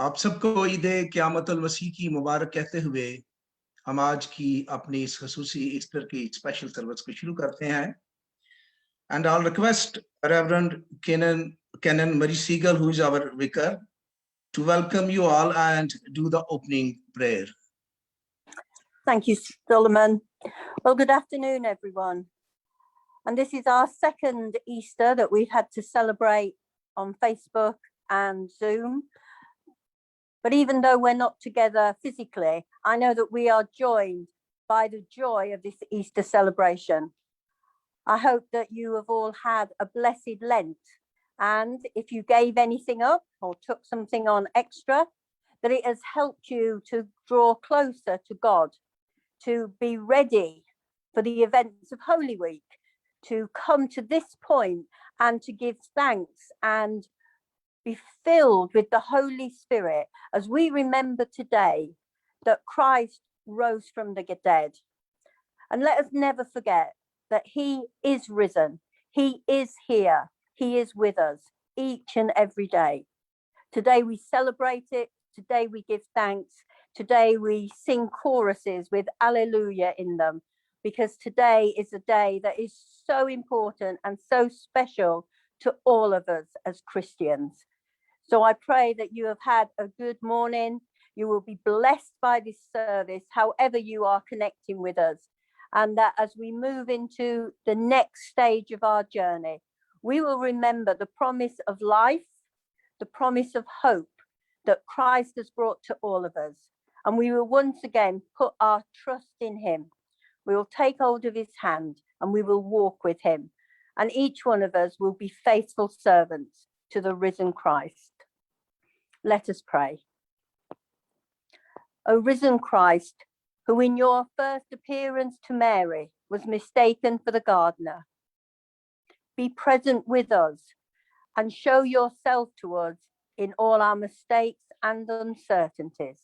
आप सबको ईद क़यामतुल मसीह की मुबारक कहते हुए हम आज की अपनी इस खसूसी ईस्टर की स्पेशल सर्विस को शुरू करते हैं। And I'll request Reverend Kenan Marie Siegel, who is our vicar, to welcome you all and do the opening prayer. Thank you, Solomon. Well, good afternoon, everyone. And this is our second Easter that we've had to celebrate on Facebook and Zoom. But even though we're not together physically, I know that we are joined by the joy of this Easter celebration. I hope that you have all had a blessed Lent. And if you gave anything up or took something on extra, that it has helped you to draw closer to God, to be ready for the events of Holy Week, to come to this point and to give thanks and be filled with the Holy Spirit as we remember today that Christ rose from the dead. And let us never forget that he is risen. He is here. He is with us each and every day. Today we celebrate it. Today we give thanks. Today we sing choruses with Alleluia in them, because today is a day that is so important and so special to all of us as Christians. So I pray that you have had a good morning. You will be blessed by this service, however you are connecting with us. And that as we move into the next stage of our journey, we will remember the promise of life, the promise of hope that Christ has brought to all of us. And we will once again put our trust in him. We will take hold of his hand and we will walk with him. And each one of us will be faithful servants to the risen Christ. Let us pray. O risen Christ, who in your first appearance to Mary was mistaken for the gardener, be present with us and show yourself to us in all our mistakes and uncertainties.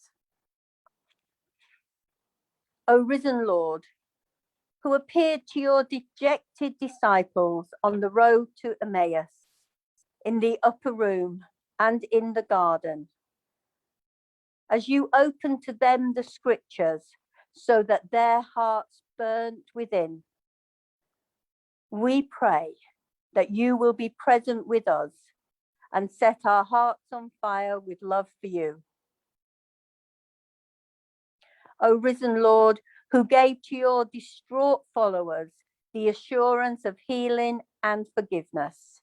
O risen Lord, who appeared to your dejected disciples on the road to Emmaus, in the upper room and in the garden, as you opened to them the scriptures so that their hearts burnt within, we pray that you will be present with us and set our hearts on fire with love for you. O risen Lord, who gave to your distraught followers the assurance of healing and forgiveness,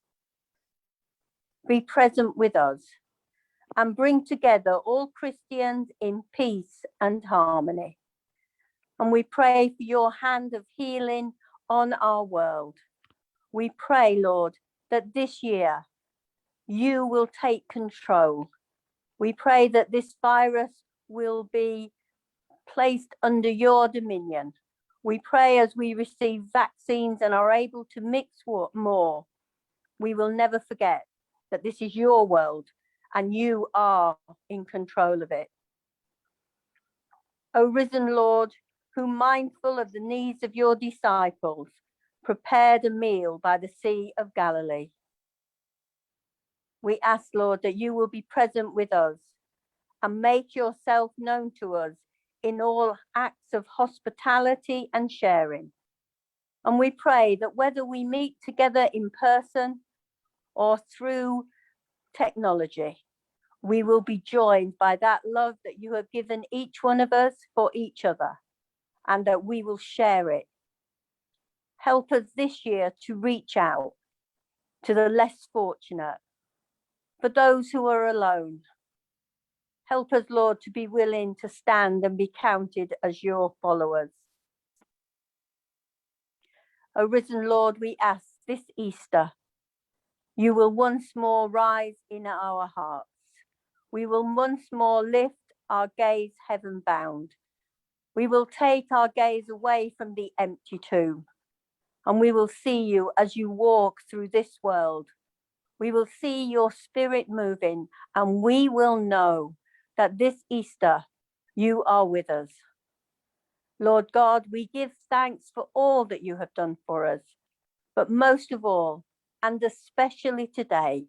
be present with us and bring together all Christians in peace and harmony. And we pray for your hand of healing on our world. We pray, Lord, that this year you will take control. We pray that this virus will be placed under your dominion. We pray as we receive vaccines and are able to mix more, we will never forget that this is your world and you are in control of it. O risen Lord, who mindful of the needs of your disciples, prepared a meal by the Sea of Galilee. We ask, Lord, that you will be present with us and make yourself known to us in all acts of hospitality and sharing. And we pray that whether we meet together in person or through technology, we will be joined by that love that you have given each one of us for each other, and that we will share it. Help us this year to reach out to the less fortunate, for those who are alone. Help us, Lord, to be willing to stand and be counted as your followers. O risen Lord, we ask this Easter, you will once more rise in our hearts. We will once more lift our gaze heaven bound. We will take our gaze away from the empty tomb, and we will see you as you walk through this world. We will see your spirit moving, and we will know that this Easter you are with us. Lord God, we give thanks for all that you have done for us, but most of all, and especially today,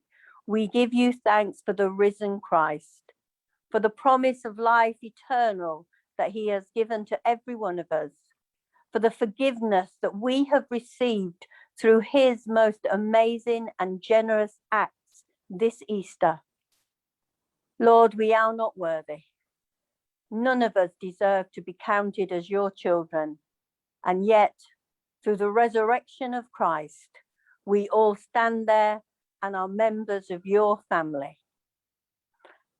we give you thanks for the risen Christ. for the promise of life eternal that he has given to every one of us, for the forgiveness that we have received through his most amazing and generous acts this Easter. Lord, we are not worthy. None of us deserve to be counted as your children, and yet, through the resurrection of Christ, we all stand there and are members of your family.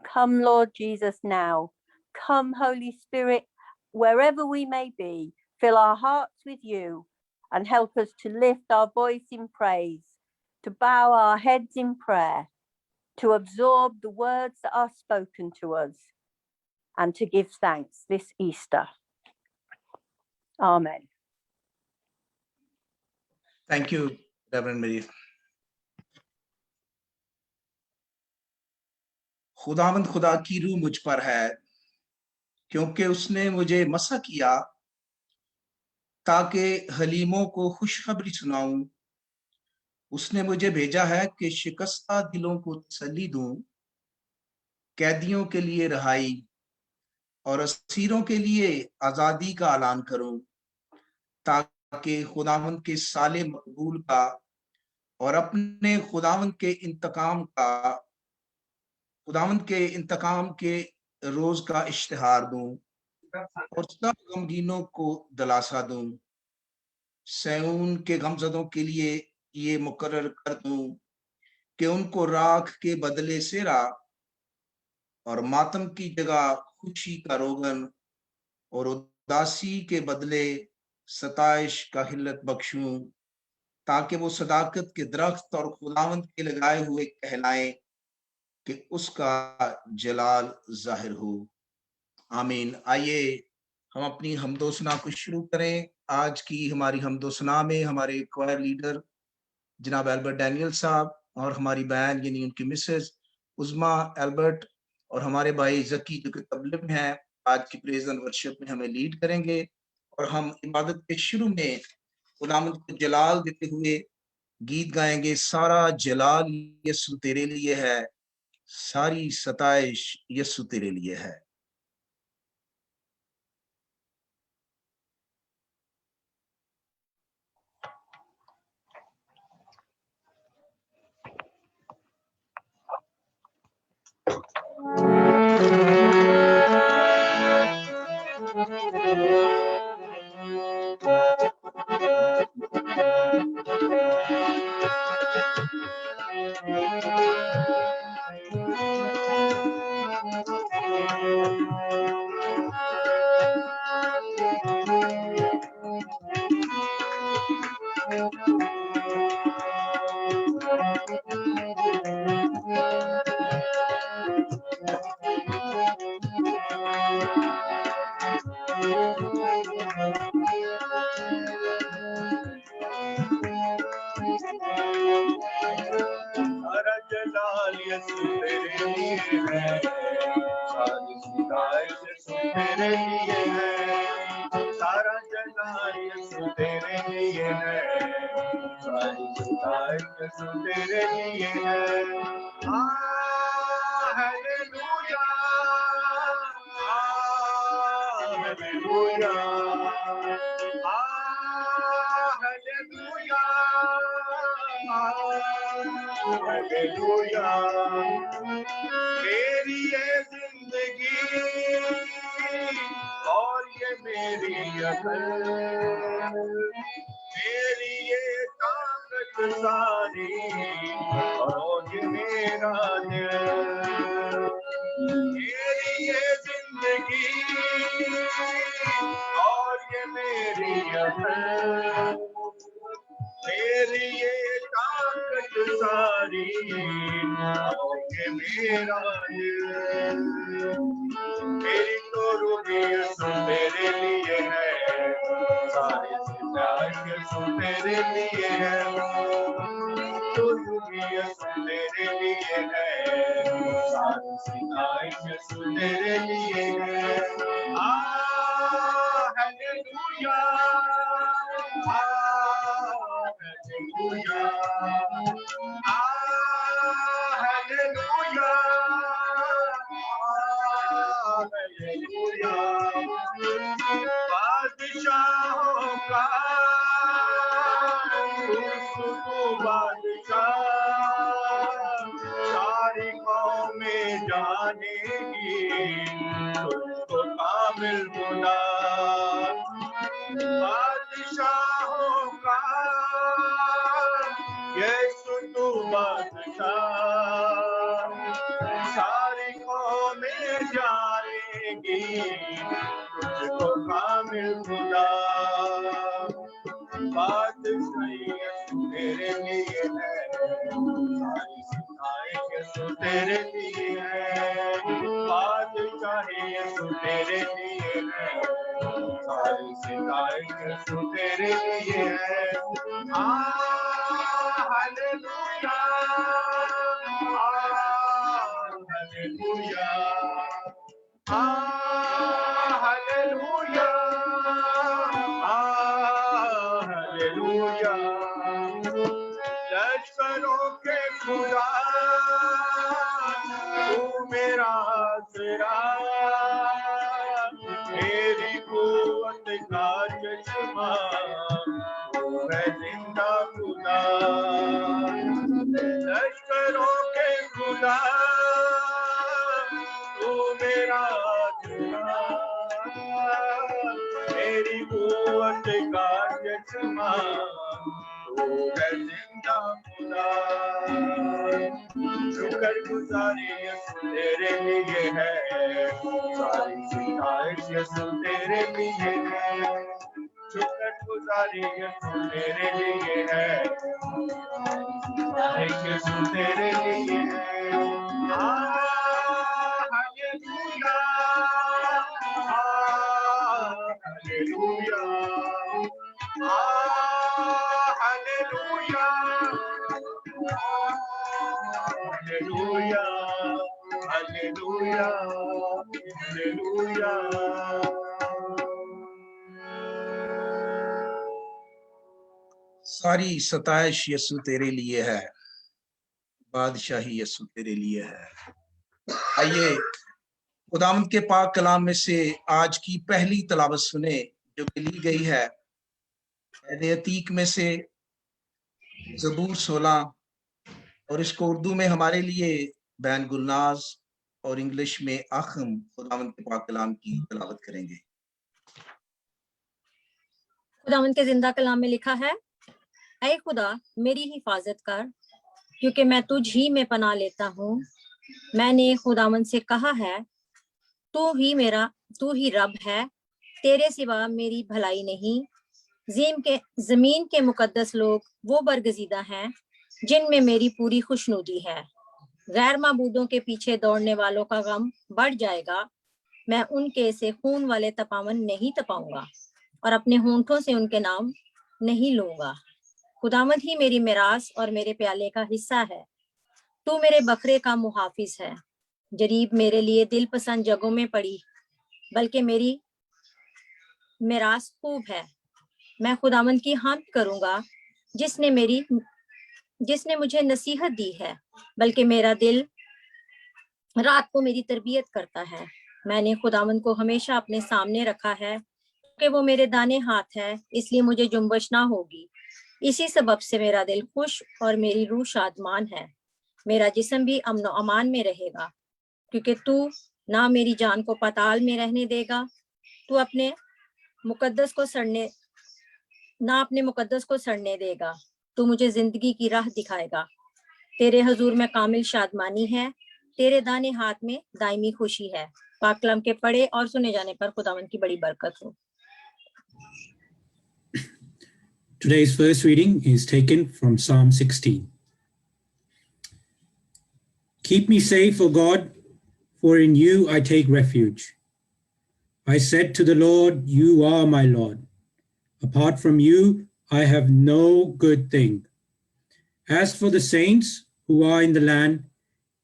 Come, Lord Jesus, now. Come, Holy Spirit, wherever we may be, fill our hearts with you and help us to lift our voice in praise, to bow our heads in prayer, to absorb the words that are spoken to us, and to give thanks this Easter. Amen. Thank you, Reverend Mary. खुदावंद खुदा की रूह मुझ पर है, क्योंकि उसने मुझे मसा किया ताकि हलीमों को खुशखबरी सुनाऊं। उसने मुझे भेजा है कि शिकस्ता दिलों को तसल्ली दूं, कैदियों के लिए रिहाई और असीरों के लिए आजादी का ऐलान करूं, ताकि खुदावंद के साले मकबूल का और अपने खुदावंद के इंतकाम के रोज का इश्तिहार दूं और सब गमगीनों को दिलासा दूं। सैऊन के गमजदों के लिए ये मुकर्रर कर दूं कि उनको राख के बदले सेरा और मातम की जगह खुशी का रोगन और उदासी के बदले सताइश का हिल्लत बख्शूं, ताकि वो सदाकत के दरख्त और खुदावंद के लगाए हुए कहलाएं कि उसका जलाल जाहिर हो। आमीन। आइए हम अपनी हमदोसना को शुरू करें। आज की हमारी हमदोसना में हमारे क्वायर लीडर जनाब एल्बर्ट डैनियल साहब और हमारी बहन यानी उनकी मिसेस उज़मा एल्बर्ट और हमारे भाई जकी जो कि तबले में हैं, आज की प्रेज एंड वर्शिप में हमें लीड करेंगे और हम इबादत के शुरू में खुदावंद को जलाल देते हुए गीत गाएंगे। सारा जलाल यीशु तेरे लिए है, सारी सताइश यीशु तेरे लिए है। मेरी ये जिंदगी और ये मेरी अकल, मेरी ये ताकत सारी और ये मेरा दिल, मेरी ये जिंदगी और ये मेरी अकल, मेरी ये ताकत सारी और ये मेरा दिल, मेरी तो रूबियत तेरे लिए है, सारी जिंदगी तेरे लिए है, तो रूबियत तेरे लिए है, सारी जिंदगी तेरे लिए है। हालेलुया, हालेलुया, हालेलुया, हालेलुया बादशाहों का तू बादशाह सारी कौमें जानेगी तुझको कामिल खुदा बादशाहों का यीशु तू बादशाह सारी कौमें जानेगी तुझको कामिल खुदा बादशाही तेरे लिए है सारी सिफारिशें तेरे लिए है बादशाही तेरे लिए है सारी सिफारिशें तेरे लिए है हालेलुया हालेलुया हालेलुया हालेलुया लश्करों के खुदा तू मेरा आसरा मेरी कुव्वत का चश्मा तू है जिंदा खुदा लश्करों के खुदा तू मेरा आसरा मेरी कुव्वत का चश्मा तू है जिंदा खुदा शुक्रगुजारी तेरे लिए है सारी सिफारिश तेरे लिए है शुक्रगुजारी तेरे लिए है सिफारिश तेरे लिए है hallelujah hallelujah hallelujah hallelujah hallelujah सारी सताइश यीशु तेरे लिए है बादशाही यीशु तेरे लिए है। आइए खुदावंद के पाक कलाम में से आज की पहली तलावत सुने जो कि ली गई है अतीक में से ज़बूर 16 और इसको उर्दू में हमारे लिए बैन गुलनाज और इंग्लिश में आखम खुदावंद के पाक कलाम की तलावत करेंगे। खुदावंद के जिंदा कलाम में लिखा है, ऐ खुदा मेरी हिफाजत कर क्योंकि मैं तुझ ही में पनाह लेता हूँ। मैंने खुदावंद से कहा है, तू ही रब है, तेरे सिवा मेरी भलाई नहीं। जमीन के मुकद्दस लोग वो बरगजीदा हैं जिनमें मेरी पूरी खुशनुदी है। गैर माबूदों के पीछे दौड़ने वालों का गम बढ़ जाएगा। मैं उनके से खून वाले तपावन नहीं तपाऊंगा और अपने होंठों से उनके नाम नहीं लूंगा। खुदावंद ही मेरी मिरास और मेरे प्याले का हिस्सा है। तू मेरे बकरे का मुहाफिज है। जरीब मेरे लिए दिल पसंद जगहों में पड़ी, बल्कि मेरी मिरास खूब है। मैं खुदावंद की हम्द करूंगा जिसने मुझे नसीहत दी है, बल्कि मेरा दिल रात को मेरी तरबियत करता है। मैंने खुदावंद को हमेशा अपने सामने रखा है कि वो मेरे दाने हाथ है, इसलिए मुझे जुम्बश ना होगी। इसी सबब से मेरा दिल खुश और मेरी रूह शादमान है। मेरा जिस्म भी अमन और अमान में रहेगा, क्योंकि तू ना मेरी जान को पाताल में रहने देगा। तू अपने मुकद्दस को सड़ने देगा। तू मुझे जिंदगी की राह दिखाएगा। तेरे हजूर में कामिल शादमानी है, तेरे दाने हाथ में दायमी खुशी है। पाक कलाम के पढ़े और सुने जाने पर खुदावंद की बड़ी बरकत हो। Today's first reading is taken from Psalm 16. Keep me safe, O God, for in you I take refuge. I said to the Lord, you are my Lord. Apart from you, I have no good thing. As for the saints who are in the land,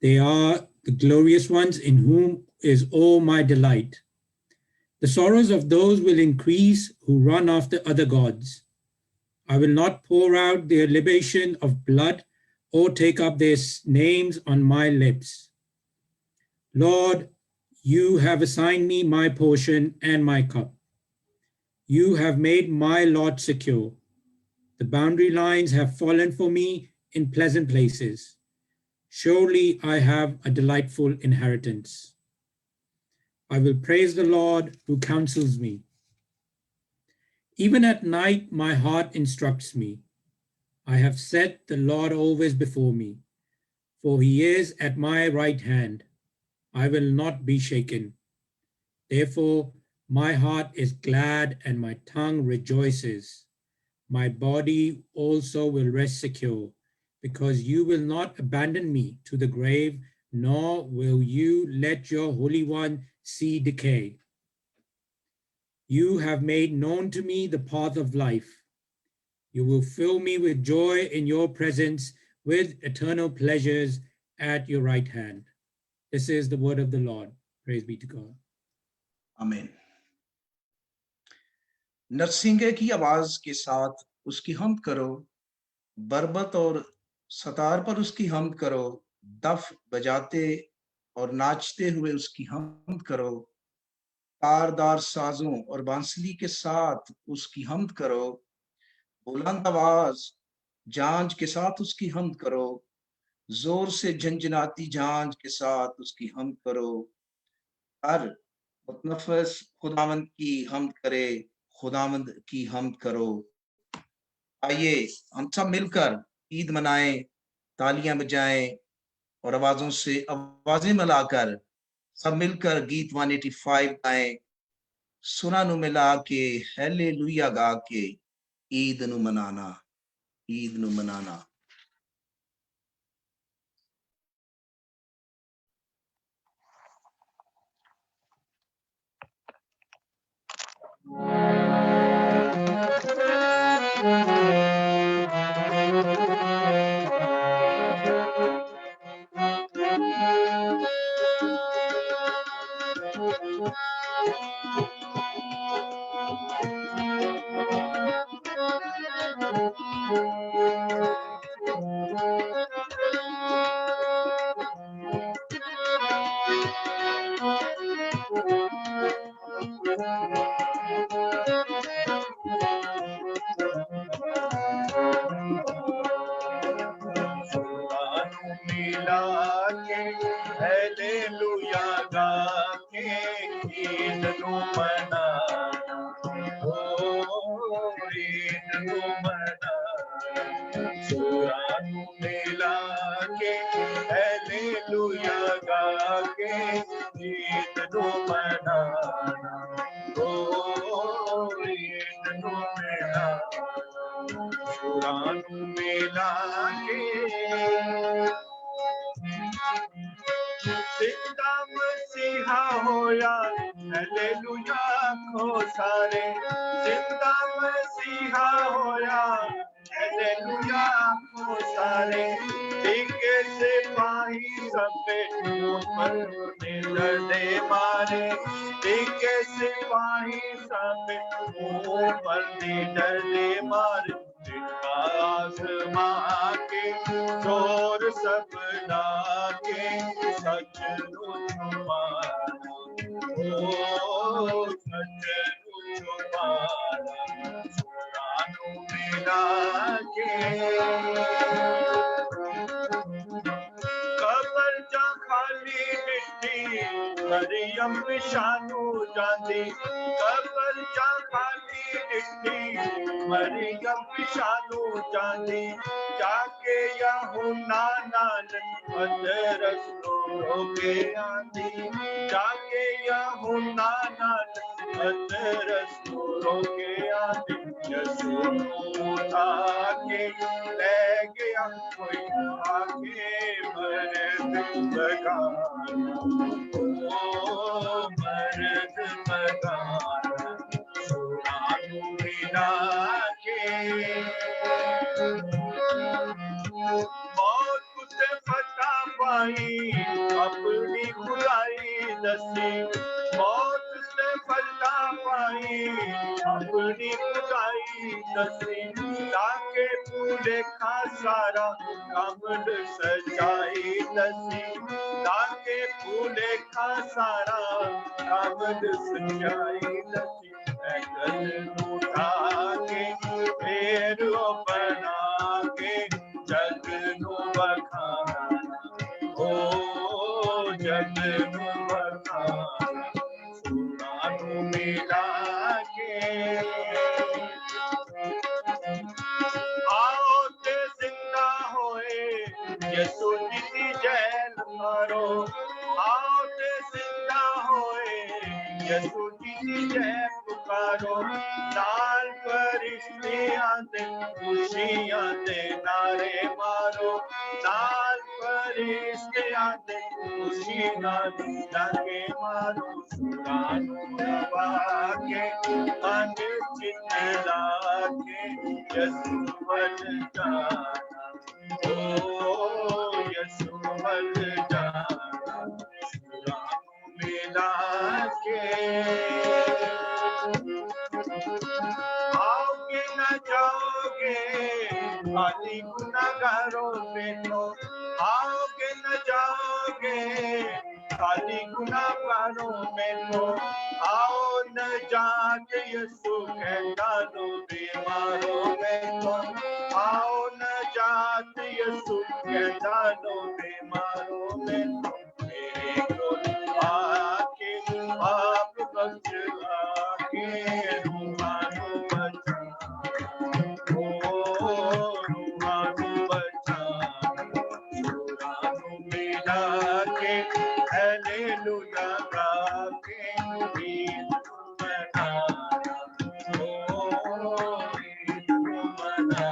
they are the glorious ones in whom is all my delight. The sorrows of those will increase who run after other gods. I will not pour out their libation of blood or take up their names on my lips. Lord, You have assigned me my portion and my cup. You have made my lot secure. The boundary lines have fallen for me in pleasant places. Surely I have a delightful inheritance. I will praise the Lord who counsels me. Even at night, my heart instructs me. I have set the Lord always before me, for he is at my right hand. I will not be shaken. Therefore, my heart is glad and my tongue rejoices. My body also will rest secure, because you will not abandon me to the grave, nor will you let your Holy One see decay. You have made known to me the path of life. You will fill me with joy in your presence, with eternal pleasures at your right hand. This is the word of the Lord. Praise be to God. आमीन। नरसिंगे की आवाज के साथ उसकी हमद करो, बरबत और सतार पर उसकी हमद करो, दफ बजाते और नाचते हुए उसकी हमद करो, तारदार साजों और बांसुरी के साथ उसकी हमद करो, बुलंद आवाज झांझ के साथ उसकी हमद करो, जोर से झंझनाती झांझ के साथ उसकी हमद करो। हर मुतनफ़्फ़िस खुदावंद की हमद करे, खुदावंद की हमद करो। आइए हम सब मिलकर ईद मनाएं, तालियां बजाएं और आवाजों से आवाजें मिलाकर सब मिलकर गीत 185 गाएं, सुना नु मिला के हालेलुया गा के ईद नु मनाना, ईद नु मनाना। मिला के हालेलुया गा के ईद नु मनाना, ओ ईद नु मनाना। सुरा नु मिला के हालेलुया गा के ईद नु मनाना, ओ ईद नु मनाना। सुरा नु मिला के जिंदा मसीहा होया हालेलुया खो सारे, जिंदा मसीहा होया हालेलुया खो सारे। टीके से पाही सब पे ऊपर डरते मारे, टीके से पाही सब पे ऊपर डरते मारे। आसमां के जोर सपना के सच छुपाना, ओ सच छुपाना। सुरानु मिला के कबर जा खाली मिट्टी मरियम शानू जाती, कबर जा खाली मिट्टी मरियम शानू जाती। जाके यूहन्ना नाल पतरस रोके आंदी, जाके यूहन्ना नाल पतरस रोके आंदी। यीशु उठा के ले गया कोई आके मर्द बगाना, ओ मर्द बगाना। सुरानु मिला के मौत कुछ फटा पाई अपनी खुदाई दसी, मौत से फटा पाई अपनी खुदाई दसी। ताके पूरे का सारा कमल सजाई दसी, ताके फूले का सारा कामद सच्चाई दसी अकल उठा के फेर बना के जग नु बखाना ओ जग नु बखाना सुना नु मिला के आओ ते जिंदा होए यसु जी की जैन मारो आओ ते जिंदा होए यसु जी की जैन पुकारो नाल फरिश्तियां दे खुशियां दे नारे मारो नाल फरिश्तियां दे खुशियां दे नारे मारो सुनानो दबा के अंग चितला के यसु बल जाना ओ यसु बल जाना सुनानो मिला के आओगे न जाओगे खाली गुनाहगारों में तो आओगे न जाओगे खाली गुनाहगारों में तो आओ न जाके यसु कहता दो बीमारों में तो आओ न जाके यसु कहता दो बीमारों में तो मेरे को आके आप बख्श आके रूहानो बचा ओ रूहानो बचा रूहानो मिला के हालेलुया गा के गीत मनाना ओ गीत मनाना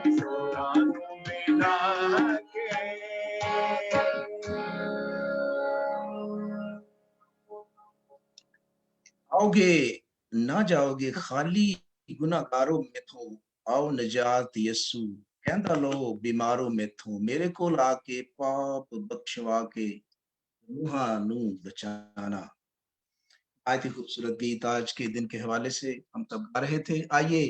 रूहानो मिला के आओगे ना जाओगे खाली गुनाहगारों में थो आओ नजात यसु कहंदा लो बीमारों में थो मेरे को लाके पाप बख्शवा के रूहां नू बचाना। आयत खूबसूरत गीत आज के दिन के हवाले से हम सब गा रहे थे। आइए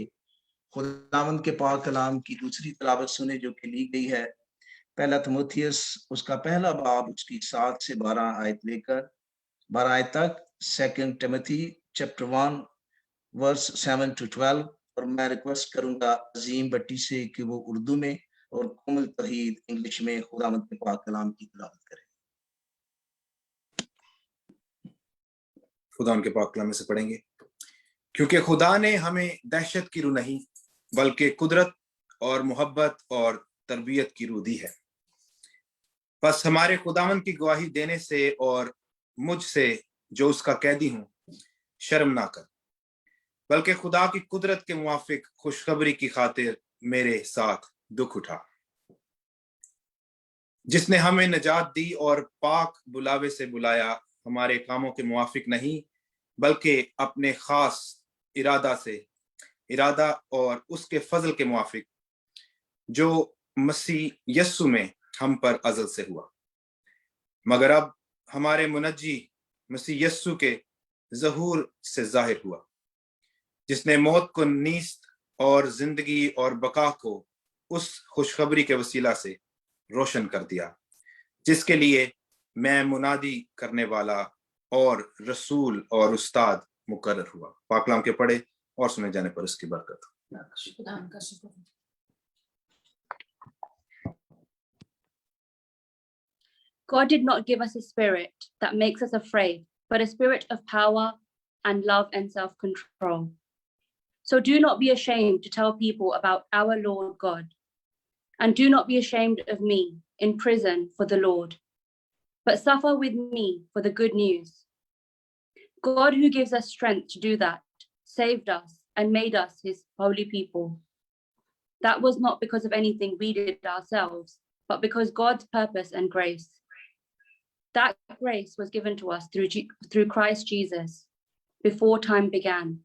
खुदावंद के पाक कलाम की दूसरी तिलावत सुने जो कि ली गई है पहला तिमोथियस उसका पहला बाब उसकी 7 से 12 आयत लेकर 12 आयत तक, 2 टिमोथी चैप्टर 1 वर्स 7 to 12। और मैं रिक्वेस्ट करूंगा अजीम भट्टी से कि वो उर्दू में और कोमल तौहीद इंग्लिश में खुदावंद के पाक कलाम की तिलावत करें। खुदा उनके पाक कलाम में से पढ़ेंगे। क्योंकि खुदा ने हमें दहशत की रूह नहीं बल्कि कुदरत और मोहब्बत और तरबियत की रूह दी है। बस हमारे खुदावन की गवाही देने से और मुझसे जो उसका कैदी हूं शर्म ना कर, बल्कि खुदा की कुदरत के मुवाफिक खुशखबरी की खातिर मेरे साथ दुख उठा, जिसने हमें नजात दी और पाक बुलावे से बुलाया, हमारे कामों के मुवाफिक नहीं बल्कि अपने खास इरादा और उसके फजल के मुवाफिक जो मसीह यस्सु में हम पर अज़ल से हुआ, मगर अब हमारे मुनज्जी मसीह यस्सु के ज़हूर से जाहिर हुआ, जिसने मौत को नीस्त और जिंदगी और बका को उस खुशखबरी के वसीला से रोशन कर दिया, जिसके लिए मैं मुनादी करने वाला और रसूल और उस्ताद मुकर्रर हुआ। पाकलाम के पढ़े और सुने जाने पर उसकी बरकत। God did not give us a spirit that makes us afraid, but a spirit of power and love and self-control. So do not be ashamed to tell people about our Lord God, and do not be ashamed of me in prison for the Lord, but suffer with me for the good news. God, who gives us strength to do that, saved us and made us his holy people. That was not because of anything we did ourselves, but because God's purpose and grace. That grace was given to us through Christ Jesus before time began.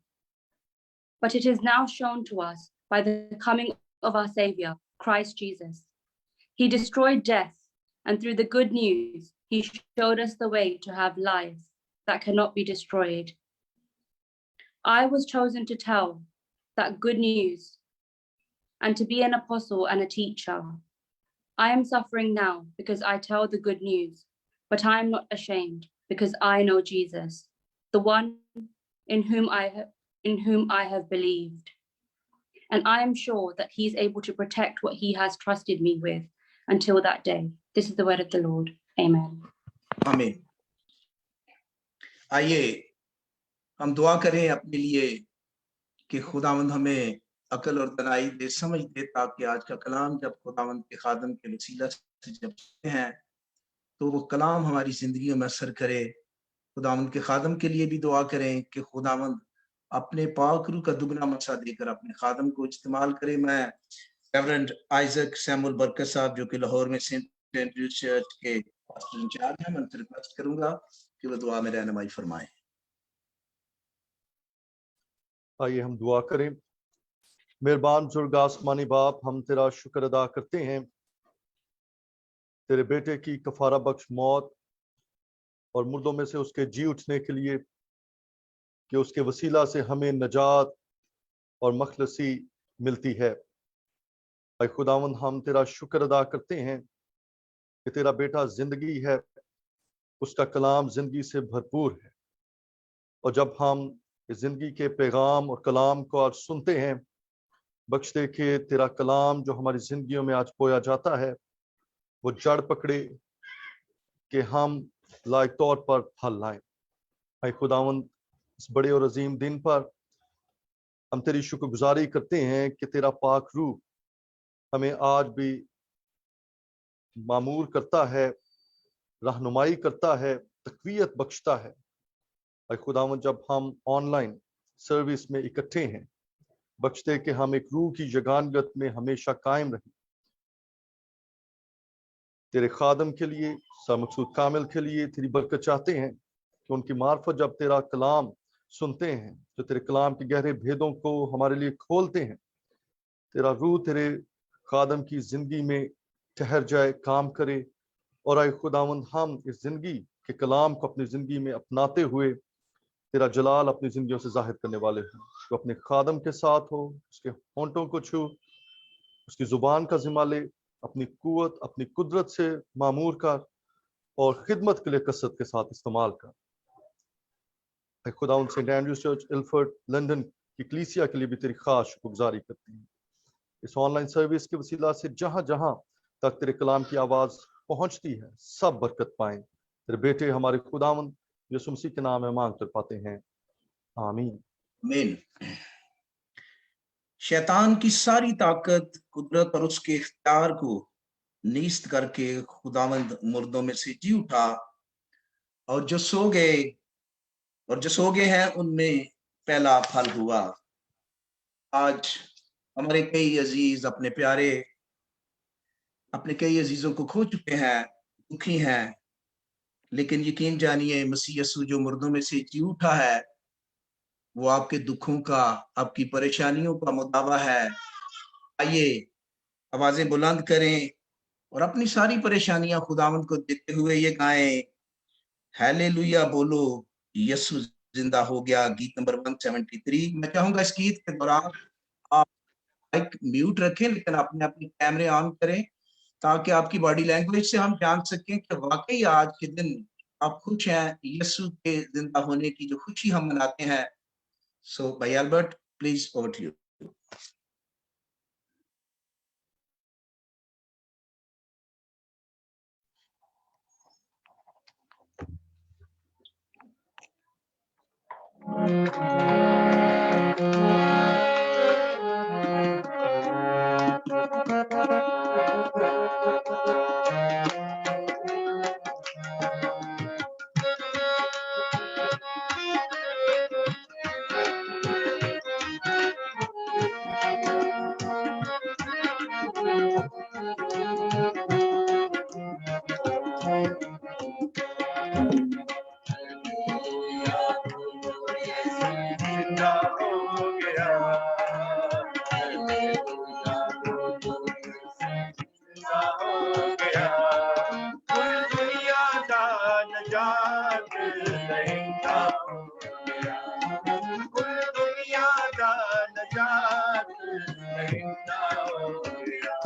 But it is now shown to us by the coming of our Savior, Christ Jesus. He destroyed death, and through the good news, he showed us the way to have life that cannot be destroyed. I was chosen to tell that good news and to be an apostle and a teacher. I am suffering now because I tell the good news, but I am not ashamed because I know Jesus, the one in whom I have believed. And I am sure that he is able to protect what he has trusted me with until that day. This is the word of the Lord. Amen. आमीन। आइए हम दुआ करें अपने लिए कि खुदावंद हमें अकल और दनाई दे, समझ दे, ताकि आज का कलाम जब खुदावंद के खादम के वसीला से जब सुनते हैं तो वो कलाम हमारी जिंदगी में असर करे। खुदावंद के खादम के लिए भी दुआ करें कि खुदावंद अपने पाक रूह का दुगना मसा देकर अपने खादम को इस्तेमाल करे। मैं रेवरेंड आइजक सैमुअल बरकत साहब जो कि लाहौर में सेंट एंड्रूज चर्च के पास्टर इंचार्ज हैं, मैं उनसे रिक्वेस्ट करूंगा कि वो दुआ में रहनुमाई फरमाएं। आइए हम दुआ करें। मेहरबान बुजुर्ग आसमानी बाप, हम तेरा शुक्र अदा करते हैं तेरे बेटे की कफारा बख्श मौत और मुर्दों में से उसके जी उठने के लिए कि उसके वसीला से हमें नजात और मखलसी मिलती है। ऐ खुदावंद, हम तेरा शुक्र अदा करते हैं कि तेरा बेटा जिंदगी है, उसका कलाम जिंदगी से भरपूर है। और जब हम इस जिंदगी के पैगाम और कलाम को आज सुनते हैं, बख्श दे के तेरा कलाम जो हमारी जिंदगियों में आज बोया जाता है वो जड़ पकड़े कि हम लायक तौर पर फल लाएं। ऐ खुदावंद, इस बड़े और अजीम दिन पर हम तेरी शुक्रगुजारी करते हैं कि तेरा पाक रूह हमें आज भी मामूर करता है, रहनुमाई करता है, तकवीयत बख्शता है। ऐ खुदावंद, जब हम ऑनलाइन सर्विस में इकट्ठे हैं, बख्श दे कि हम एक रूह की जगानगत में हमेशा कायम रहें। तेरे खादम के लिए, सर मकसूद कामिल के लिए तेरी बरकत चाहते हैं कि उनकी मार्फत जब तेरा कलाम सुनते हैं, जो तेरे कलाम के गहरे भेदों को हमारे लिए खोलते हैं, तेरा रूह तेरे खादम की जिंदगी में ठहर जाए, काम करे। और आए खुदावंद, हम इस जिंदगी के कलाम को अपनी जिंदगी में अपनाते हुए तेरा जलाल अपनी जिंदगियों से जाहिर करने वाले हैं। तो अपने खादम के साथ हो, उसके होंठों को छू, उसकी जुबान का जिम्मा ले, अपनी कुव्वत, अपनी कुदरत से मामूर कर और खिदमत के लिए कसरत के साथ इस्तेमाल कर। ऐ खुदावंद, Saint Andrews church Ilford London की कलीसिया के लिए भी तेरी खास शुक्रगुजारी करती हैं। इस ऑनलाइन सर्विस के वसीला से जहां जहां तक तेरे कलाम की आवाज पहुंचती है, सब बरकत पाएं। तेरे बेटे हमारे खुदावंद यीशु मसीह के नाम में मांग कर पाते हैं, आमीन। आमीन। शैतान की सारी ताकत, कुदरत और उसके इख्तियार को नीस्त करके खुदावंद मुर्दों में से जी उठा और जो सो गए हैं उनमें पहला फल हुआ। आज हमारे कई अजीज अपने कई अजीजों को खो चुके हैं, दुखी हैं, लेकिन यकीन जानिए मसीह यीशु जो मुर्दों में से जी उठा है वो आपके दुखों का, आपकी परेशानियों का मुदावा है। आइए आवाजें बुलंद करें और अपनी सारी परेशानियां खुदावंद को देते हुए ये गाएं, हालेलुया बोलो यीशु जिंदा हो गया। गीत नंबर 173। मैं चाहूंगा इस गीत के दौरान आप माइक म्यूट रखें, लेकिन अपने कैमरे ऑन करें ताकि आपकी बॉडी लैंग्वेज से हम जान सकें कि वाकई आज के दिन आप खुश हैं, यीशु के जिंदा होने की जो खुशी हम मनाते हैं। सो भाई Albert, please over to you. जिंदा हो गया, जिंदा हो गया, कुल दुनिया का नजात जिंदा हो गया, कुल दुनिया का नजात जिंदा हो गया।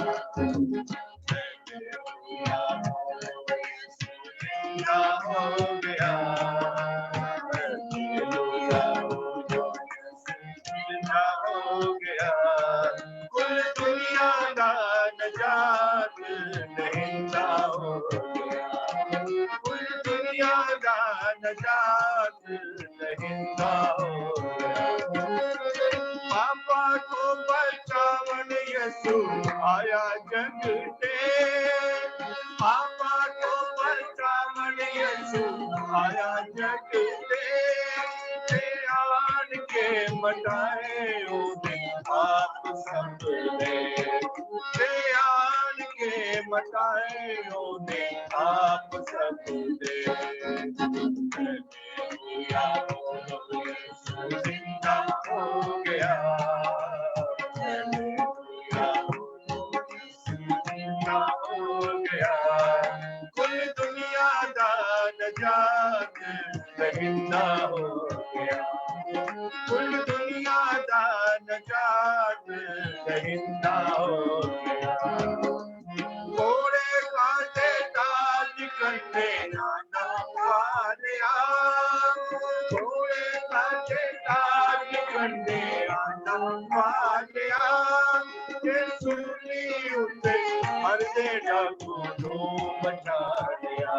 जिंदा हो गया हालेलुया बोलो जिंदा हो गया कुल दुनिया का नजात दहिंदा हो गया कुल दुनिया का नजात दहिंदा हो गया पापा को बचावन यसु आया जग पे पापा को बचावन यसु आया जग पे आन के मटाए उन्हें आप सब दे आन के मटाए उन्हें आप सब दे हालेलुया बोलो यीशु जिंदा हो गया हालेलुया बोलो यीशु जिंदा हो गया कुल दुनिया का नजात दहिंदा हो गया कुल दुनिया का नजात दहिंदा हो गया घोड़े काटे ताज कंधे नाना पालिया घोड़े काटे ताज कंधे नाना पालिया ये सुनी उसे मरदे डाकू को बचा लिया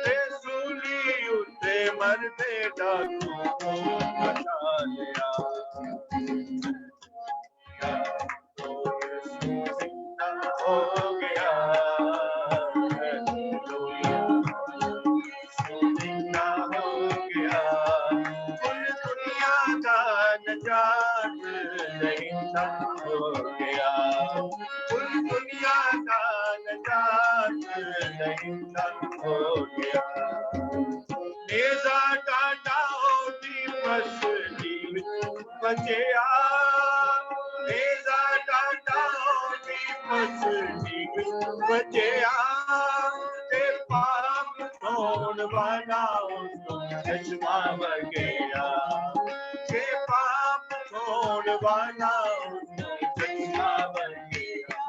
ये सुनी उसे मरदे डाकू को बचा लिया जिंदा हो गया हालेलुया जिंदा हो गया कुल दुनिया का नजात दहिंदा हो गया कुल दुनिया का नजात दहिंदा हो गया नेजा टाटा होती मछली बचिया नेजा टाटा होती मछली बचिया ते पाप कौन बनाओ चश्मा बगैया के पाप कौन बनाओ चश्मा बगैया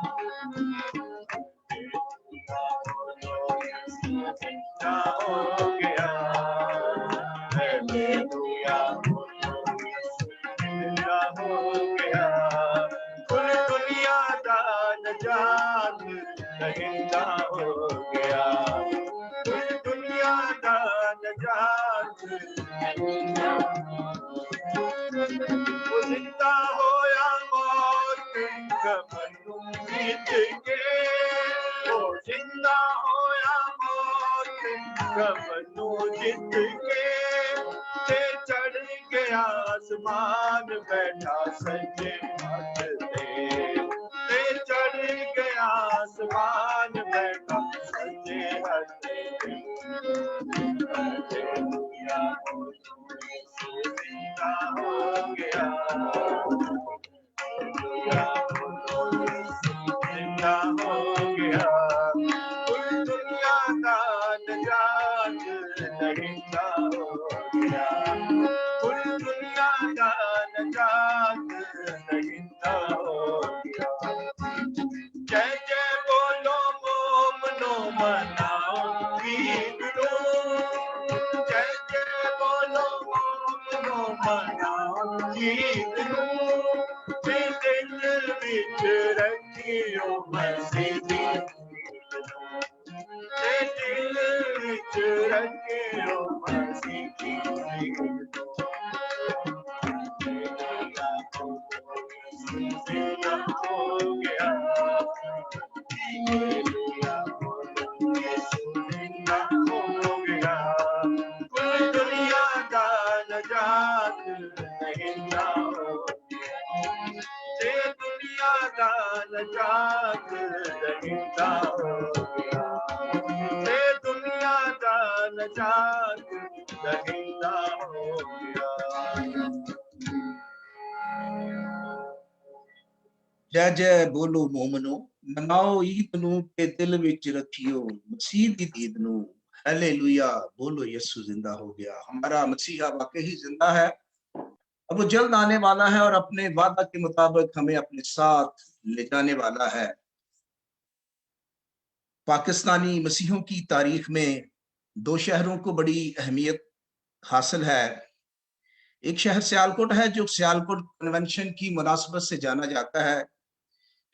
जिंदा हो गया हालेलुया जिंदा हो गया कुल दुनिया का नजात दहिंदा हो गया कुल दुनिया का नजात दहिंदा वो जिंदा होया मौत कमन जीत के वो जिंदा होया मौत कमन जीत के ते चढ़ के आसमान बैठा सच्चे हाथ पे ते चढ़ के आसमान बैठा सच्चे हाथ पे हालेलुया जिंदा हो गया हालेलुया जिंदा हो गया कुल दुनिया का नजात दहिंदा हो गया कुल दुनिया का नजात दहिंदा हो गया जय जय बोलो मोमनो मनाओ ईद लो जय जय बोलो मोमनो मनाओ ईद लो दिल विच रखियो मसीह दी दिल विच रखियो मसीह दी जिंदा हो गया हालेलुया जिंदा हो गया कुल दुनिया का नजात दहिंदा हो गया दुनिया का नजात दहिंदा हो गया दुनिया का नजात दहिंदा हो गया जय जय बोलो मोमनो मनाओ ईद नू के दिल विच रखियो मसीह दी दीद नू हालेलुया बोलो यीशु जिंदा हो गया हमारा मसीहा वाकई ही जिंदा है अब वो जल्द आने वाला है और अपने वादा के मुताबिक हमें अपने साथ ले जाने वाला है। पाकिस्तानी मसीहों की तारीख में दो शहरों को बड़ी अहमियत हासिल है। एक शहर सियालकोट है जो सियालकोट कन्वेंशन की मुनासबत से जाना जाता है,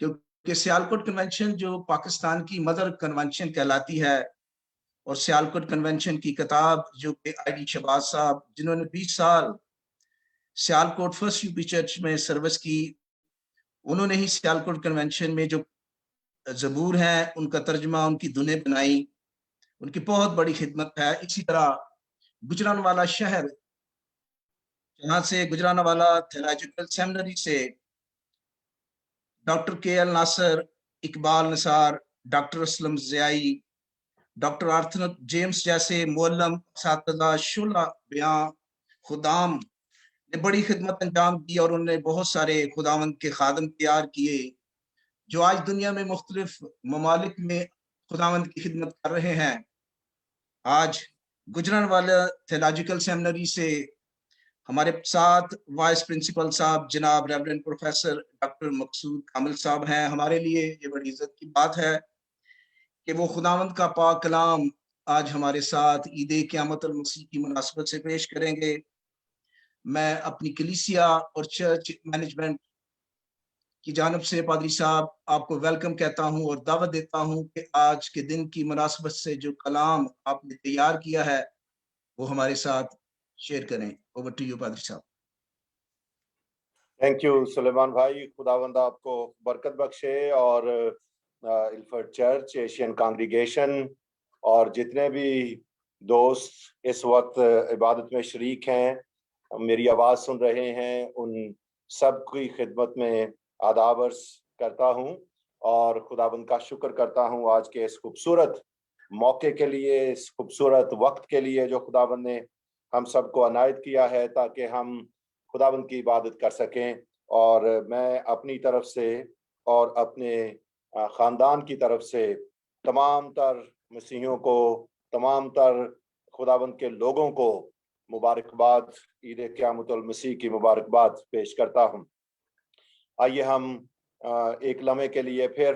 क्योंकि सियालकोट कन्वेंशन जो पाकिस्तान की मदर कन्वेंशन कहलाती है, और सियालकोट कन्वेंशन की किताब जो कि ID शहबाज साहब, जिन्होंने 20 साल सियालकोट फर्स्ट यूपी चर्च में सर्विस की, उन्होंने ही सियालकोट कन्वेंशन में जो ज़बूर है उनका तर्जुमा, उनकी धुनें बनाई, उनकी बहुत बड़ी खिदमत है। इसी तरह गुजरानवाला शहर, जहाँ से गुजरानवाला थियोलॉजिकल सेमिनरी से doctor KL Nasir, Iqbal Nisar, doctor Aslam Ziai, doctor Arthur James जैसे मुअल्लम सातिज़ा, शुला बयां खुदाम ने बड़ी खिदमत अंजाम दी, और उन्होंने बहुत सारे खुदावंद के खादम तैयार किए जो आज दुनिया में मुख्तलिफ ममालिक में खुदावंद की खिदमत कर रहे हैं। आज गुजरानवाला थियोलॉजिकल सेमिनरी से हमारे साथ वाइस प्रिंसिपल साहब जनाब रेवरेंड प्रोफेसर डॉक्टर मकसूद कामिल साहब हैं। हमारे लिए ये बड़ी इज्जत की बात है कि वो खुदावंद का पाक कलाम आज हमारे साथ ईद क़यामत अल मसीह की मुनासबत से पेश करेंगे। मैं अपनी कलीसिया और चर्च मैनेजमेंट की जानिब से पादरी साहब आपको वेलकम कहता हूं और दावत देता हूं कि आज के दिन की मुनासबत से जो कलाम आपने तैयार किया है वो हमारे साथ शेयर करें। ओवर टू यू पादरी साहब। थैंक यू सुलेमान भाई, खुदावंद आपको बरकत बख्शे, और इल्फर्ड चर्च, एशियन कांग्रीगेशन और जितने भी दोस्त इस वक्त इबादत में शरीक हैं, मेरी आवाज़ सुन रहे हैं, उन सब की खिदमत में आदाब अर्ज़ करता हूँ और खुदावंद का शुक्र करता हूँ आज के इस खूबसूरत मौके के लिए, इस खूबसूरत वक्त के लिए जो खुदावंद ने हम सबको अनायत किया है ताकि हम खुदावंद की इबादत कर सकें। और मैं अपनी तरफ से और अपने ख़ानदान की तरफ से तमाम तर मसीहियों को, तमाम तर खुदावंद के लोगों को मुबारकबाद, ईद क़यामत अल मसीह की मुबारकबाद पेश करता हूँ। आइए हम एक लम्हे के लिए फिर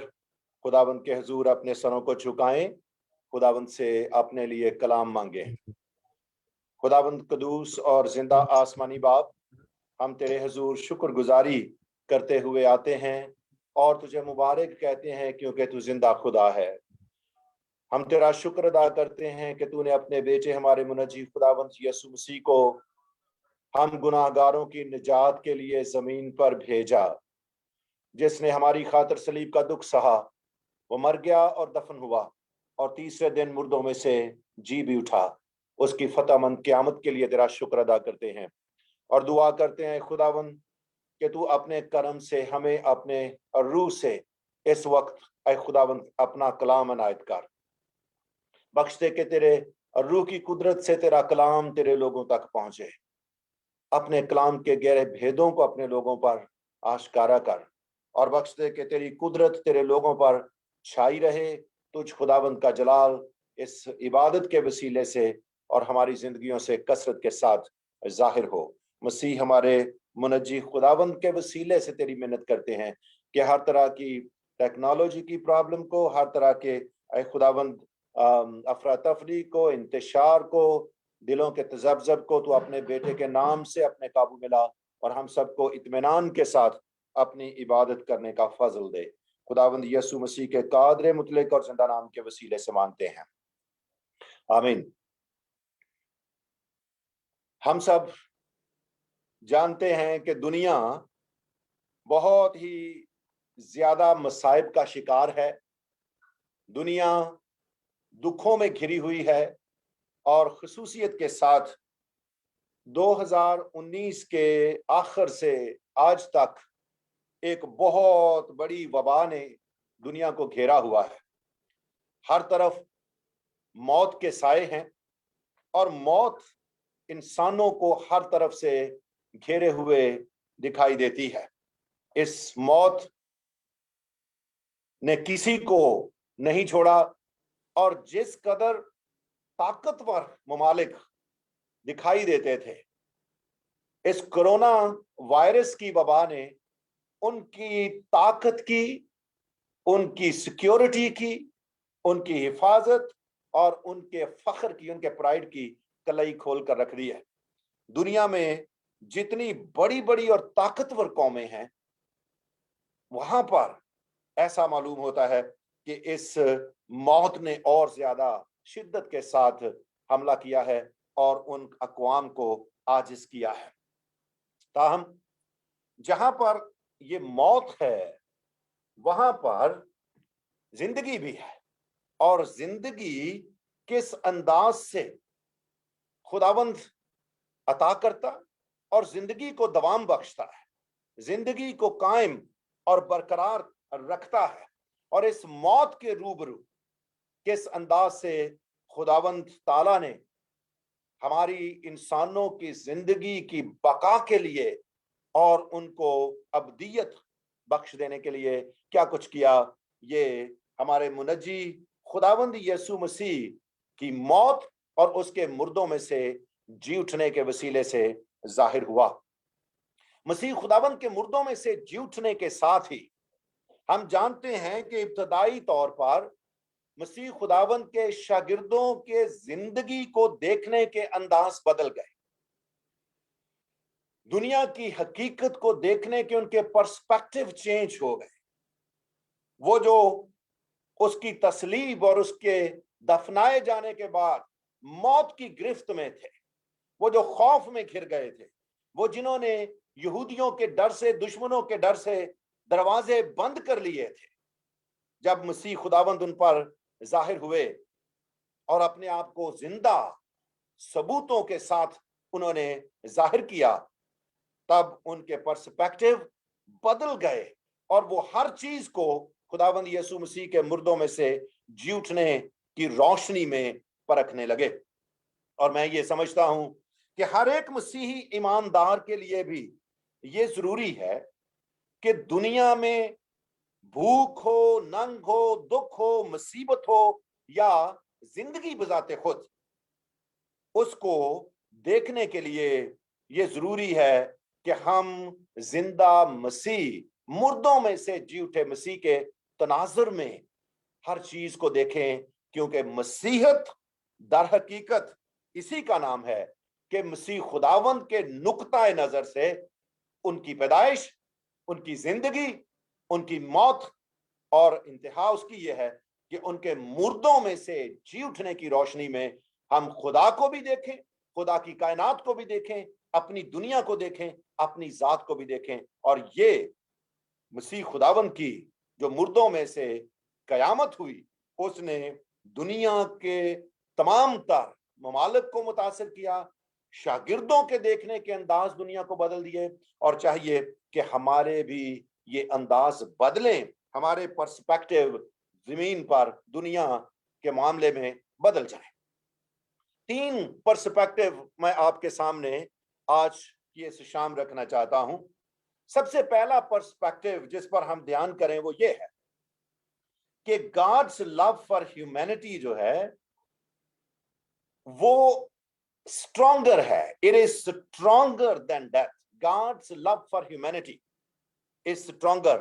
खुदावंद के हुजूर अपने सरों को झुकाएं, खुदावंद से अपने लिए कलाम मांगें। खुदावंद कदूस और जिंदा आसमानी बाप, हम तेरे हुजूर शुक्रगुजारी करते हुए आते हैं और तुझे मुबारक कहते हैं क्योंकि तू जिंदा खुदा है। हम तेरा शुक्र अदा करते हैं कि तूने अपने बेटे हमारे मुनज्जी खुदावंद यीशु मसीह को हम गुनाहगारों की निजात के लिए जमीन पर भेजा, जिसने हमारी खातिर सलीब का दुख सहा, वो मर गया और दफन हुआ और तीसरे दिन मुर्दों में से जी भी उठा। उसकी फतहमंद क़यामत के लिए तेरा शुक्र अदा करते हैं और दुआ करते हैं खुदावंद कि तू अपने करम से हमें अपने रूह से इस वक्त ऐ खुदावंद अपना कलाम अनायत कर। बख्श दे कि तेरे रूह की कुदरत से तेरा कलाम तेरे लोगों तक पहुंचे। अपने कलाम के गहरे भेदों को अपने लोगों पर आश्कारा कर और बख्श दे कि तेरी कुदरत तेरे लोगों पर छाई रहे। तुझ खुदावंद का जलाल इस इबादत के वसीले से और हमारी जिंदगियों से कसरत के साथ जाहिर हो। मसीह हमारे मुनज्जी खुदावंद के वसीले से तेरी मेहनत करते हैं कि हर तरह की टेक्नोलॉजी की प्रॉब्लम को, हर तरह के ऐ खुदावंद अफरा तफरी को, इंतशार को, दिलों के तजब्जब को तू अपने बेटे के नाम से अपने काबू में ला और हम सबको इत्मीनान के साथ अपनी इबादत करने का फजल दे। खुदावंद यीशु मसीह के कादरे मुतलक और जिंदा नाम के वसीले से मानते हैं, आमीन। हम सब जानते हैं कि दुनिया बहुत ही ज्यादा मसाइब का शिकार है, दुनिया दुखों में घिरी हुई है और खुसूसियत के साथ 2019 के आखिर से आज तक एक बहुत बड़ी वबा ने दुनिया को घेरा हुआ है। हर तरफ मौत के साए हैं और मौत इंसानों को हर तरफ से घेरे हुए दिखाई देती है। इस मौत ने किसी को नहीं छोड़ा और जिस कदर ताकतवर ममालिक दिखाई देते थे, इस कोरोना वायरस की वबा ने उनकी ताकत की, उनकी सिक्योरिटी की, उनकी हिफाजत और उनके फख्र की, उनके प्राइड की कलई खोल कर रख दी है। दुनिया में जितनी बड़ी बड़ी और ताकतवर कौमें हैं, वहां पर ऐसा मालूम होता है कि इस मौत ने और ज्यादा शिद्दत के साथ हमला किया है और उन अक़वाम को आजिज किया है। ताहम जहां पर ये मौत है, वहां पर जिंदगी भी है, और जिंदगी किस अंदाज से खुदावंद अता करता और जिंदगी को दवाम बख्शता है, जिंदगी को कायम और बरकरार रखता है, और इस मौत के रूबरू किस अंदाज से खुदावंद ताला ने हमारी इंसानों की जिंदगी की बका के लिए और उनको अब्दियत बख्श देने के लिए क्या कुछ किया, ये हमारे मुनज्जी खुदावंद यीशु मसीह की मौत और उसके मुर्दों में से जी उठने के वसीले से जाहिर हुआ। मसीह खुदावंद के मुर्दों में से जी उठने के साथ ही हम जानते हैं कि इब्तदाई तौर पर मसीह खुदावंद के शागिर्दों के जिंदगी को देखने के अंदाज बदल गए। दुनिया की हकीकत को देखने के उनके पर्सपेक्टिव चेंज हो गए। वो जो उसकी तस्लीब और उसके दफनाए जाने के बाद मौत की गिरफ्त में थे, वो जो खौफ में घिर गए थे, वो जिन्होंने यहूदियों के डर से, दुश्मनों के डर से दरवाजे बंद कर लिए थे, जब मसीह खुदावंद उन पर जाहिर हुए और अपने आप को जिंदा सबूतों के साथ उन्होंने जाहिर किया, तब उनके पर्सपेक्टिव बदल गए और वो हर चीज को खुदावंद यीशु मसीह के मुर्दों में से जी उठने की रोशनी में परखने लगे। और मैं ये समझता हूं कि हर एक मसीही ईमानदार के लिए भी ये जरूरी है कि दुनिया में भूख हो, नंग हो, दुख हो, मुसीबत हो या जिंदगी बजाते खुद, उसको देखने के लिए ये जरूरी है कि हम जिंदा मसीह, मुर्दों में से जी उठे मसीह के तनाजुर में हर चीज को देखें, क्योंकि मसीहत दर हकीकत इसी का नाम है कि मसीह खुदावंद के नुक्ता नजर से उनकी पैदाइश, उनकी जिंदगी, उनकी मौत और इंतहा उसकी यह है कि उनके मुर्दों में से जी उठने की रोशनी में हम खुदा को भी देखें, खुदा की कायनात को भी देखें, अपनी दुनिया को देखें, अपनी जात को भी देखें। और ये मसीह खुदावंद की जो मुर्दों में से कयामत हुई, उसने दुनिया के तमाम तर ममालिक को मुतासिर किया, शागिर्दों के देखने के अंदाज दुनिया को बदल दिए, और चाहिए कि हमारे भी ये अंदाज बदलें, हमारे पर्सपेक्टिव जमीन पर दुनिया के मामले में बदल जाए। 3 पर्सपेक्टिव मैं आपके सामने आज की इस शाम रखना चाहता हूं। सबसे पहला पर्सपेक्टिव जिस पर हम ध्यान करें वो ये है कि गॉड्स लव फॉर ह्यूमैनिटी जो है वो स्ट्रॉन्गर है। It is stronger than death. God's love for humanity is stronger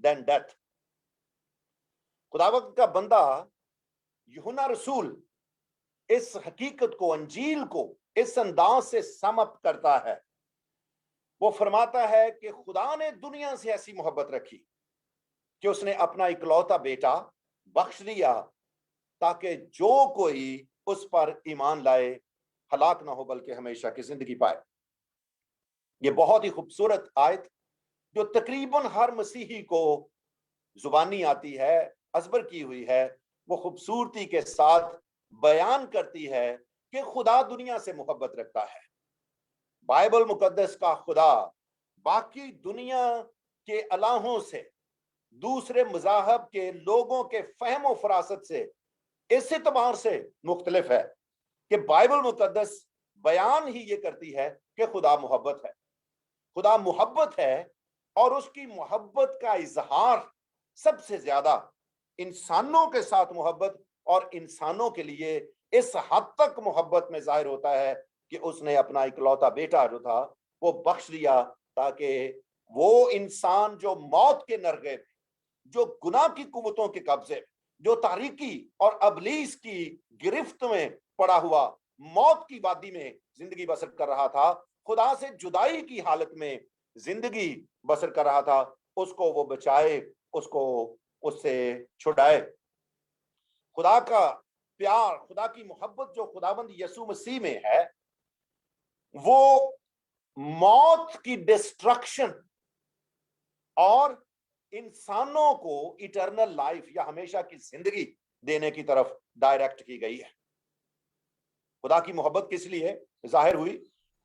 than death. खुदावंद का बंदा यूहन्ना रसूल इस हकीकत को, अंजील को इस अंदाज से सम अप करता है। वो फरमाता है कि खुदा ने दुनिया से ऐसी मोहब्बत रखी कि उसने अपना इकलौता बेटा बख्श दिया ताकि जो कोई उस पर ईमान लाए हलाक ना हो बल्कि हमेशा की जिंदगी पाए। ये बहुत ही खूबसूरत आयत जो तकरीबन हर मसीही को जुबानी आती है, अजबर की हुई है, वो खूबसूरती के साथ बयान करती है कि खुदा दुनिया से मोहब्बत रखता है। बाइबल मुकद्दस का खुदा बाकी दुनिया के अलाहों से, दूसरे मज़ाहब के लोगों के फहम फरासत से इस एतबार से मुख्तलिफ है कि बाइबल मुकद्दस बयान ही ये करती है कि खुदा मोहब्बत है। खुदा मोहब्बत है और उसकी मोहब्बत का इजहार सबसे ज्यादा इंसानों के साथ मोहब्बत और इंसानों के लिए इस हद तक मोहब्बत में जाहिर होता है कि उसने अपना इकलौता बेटा जो था वो बख्श दिया ताकि वो इंसान जो मौत के नरगे में, जो गुनाह की कुव्वतों के कब्जे, जो तारीकी और अबलीस की गिरफ्त में पड़ा हुआ मौत की वादी में जिंदगी बसर कर रहा था, खुदा से जुदाई की हालत में जिंदगी बसर कर रहा था, उसको वो बचाए, उसको उससे छुड़ाए। खुदा का प्यार, खुदा की मोहब्बत जो खुदावंद यीशु मसीह में है, वो मौत की डिस्ट्रक्शन और इंसानों को इटर्नल लाइफ या हमेशा की जिंदगी देने की तरफ डायरेक्ट की गई है। खुदा की मोहब्बत किस लिए जाहिर हुई?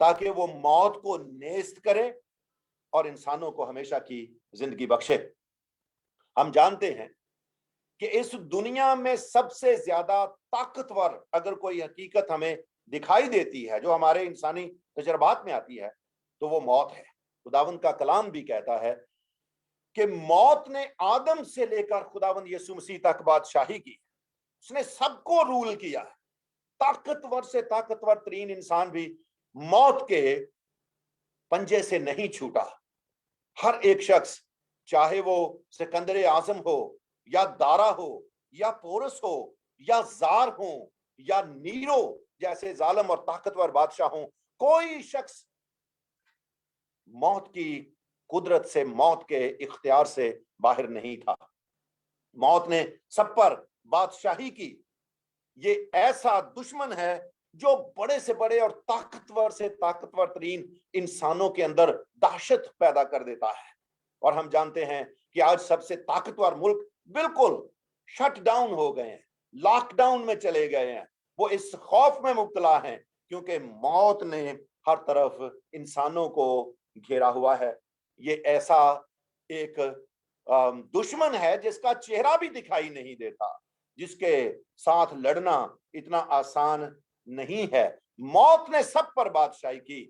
ताकि वो मौत को नेस्त करे और इंसानों को हमेशा की जिंदगी बख्शे। हम जानते हैं कि इस दुनिया में सबसे ज्यादा ताकतवर अगर कोई हकीकत हमें दिखाई देती है, जो हमारे इंसानी तजर्बात में आती है, तो वो मौत है। खुदावंद का कलाम भी कहता है कि मौत ने आदम से लेकर खुदावंद यीशु मसीह तक बादशाही की, उसने सबको रूल किया। ताकतवर से ताकतवर तरीन इंसान भी मौत के पंजे से नहीं छूटा। हर एक शख्स, चाहे वो सिकंदर आजम हो या दारा हो या पोरस हो या जार हो या नीरो जैसे जालिम और ताकतवर बादशाह हो, कोई शख्स मौत की कुदरत से, मौत के इख्तियार से बाहर नहीं था। मौत ने सब पर बादशाही की। ये ऐसा दुश्मन है जो बड़े से बड़े और ताकतवर से ताकतवर तरीन इंसानों के अंदर दहशत पैदा कर देता है। और हम जानते हैं कि आज सबसे ताकतवर मुल्क बिल्कुल शट डाउन हो गए हैं, लॉकडाउन में चले गए हैं। वो इस खौफ में मुब्तला हैं क्योंकि मौत ने हर तरफ इंसानों को घेरा हुआ है। ये ऐसा एक दुश्मन है जिसका चेहरा भी दिखाई नहीं देता, जिसके साथ लड़ना इतना आसान नहीं है। मौत ने सब पर बादशाही की।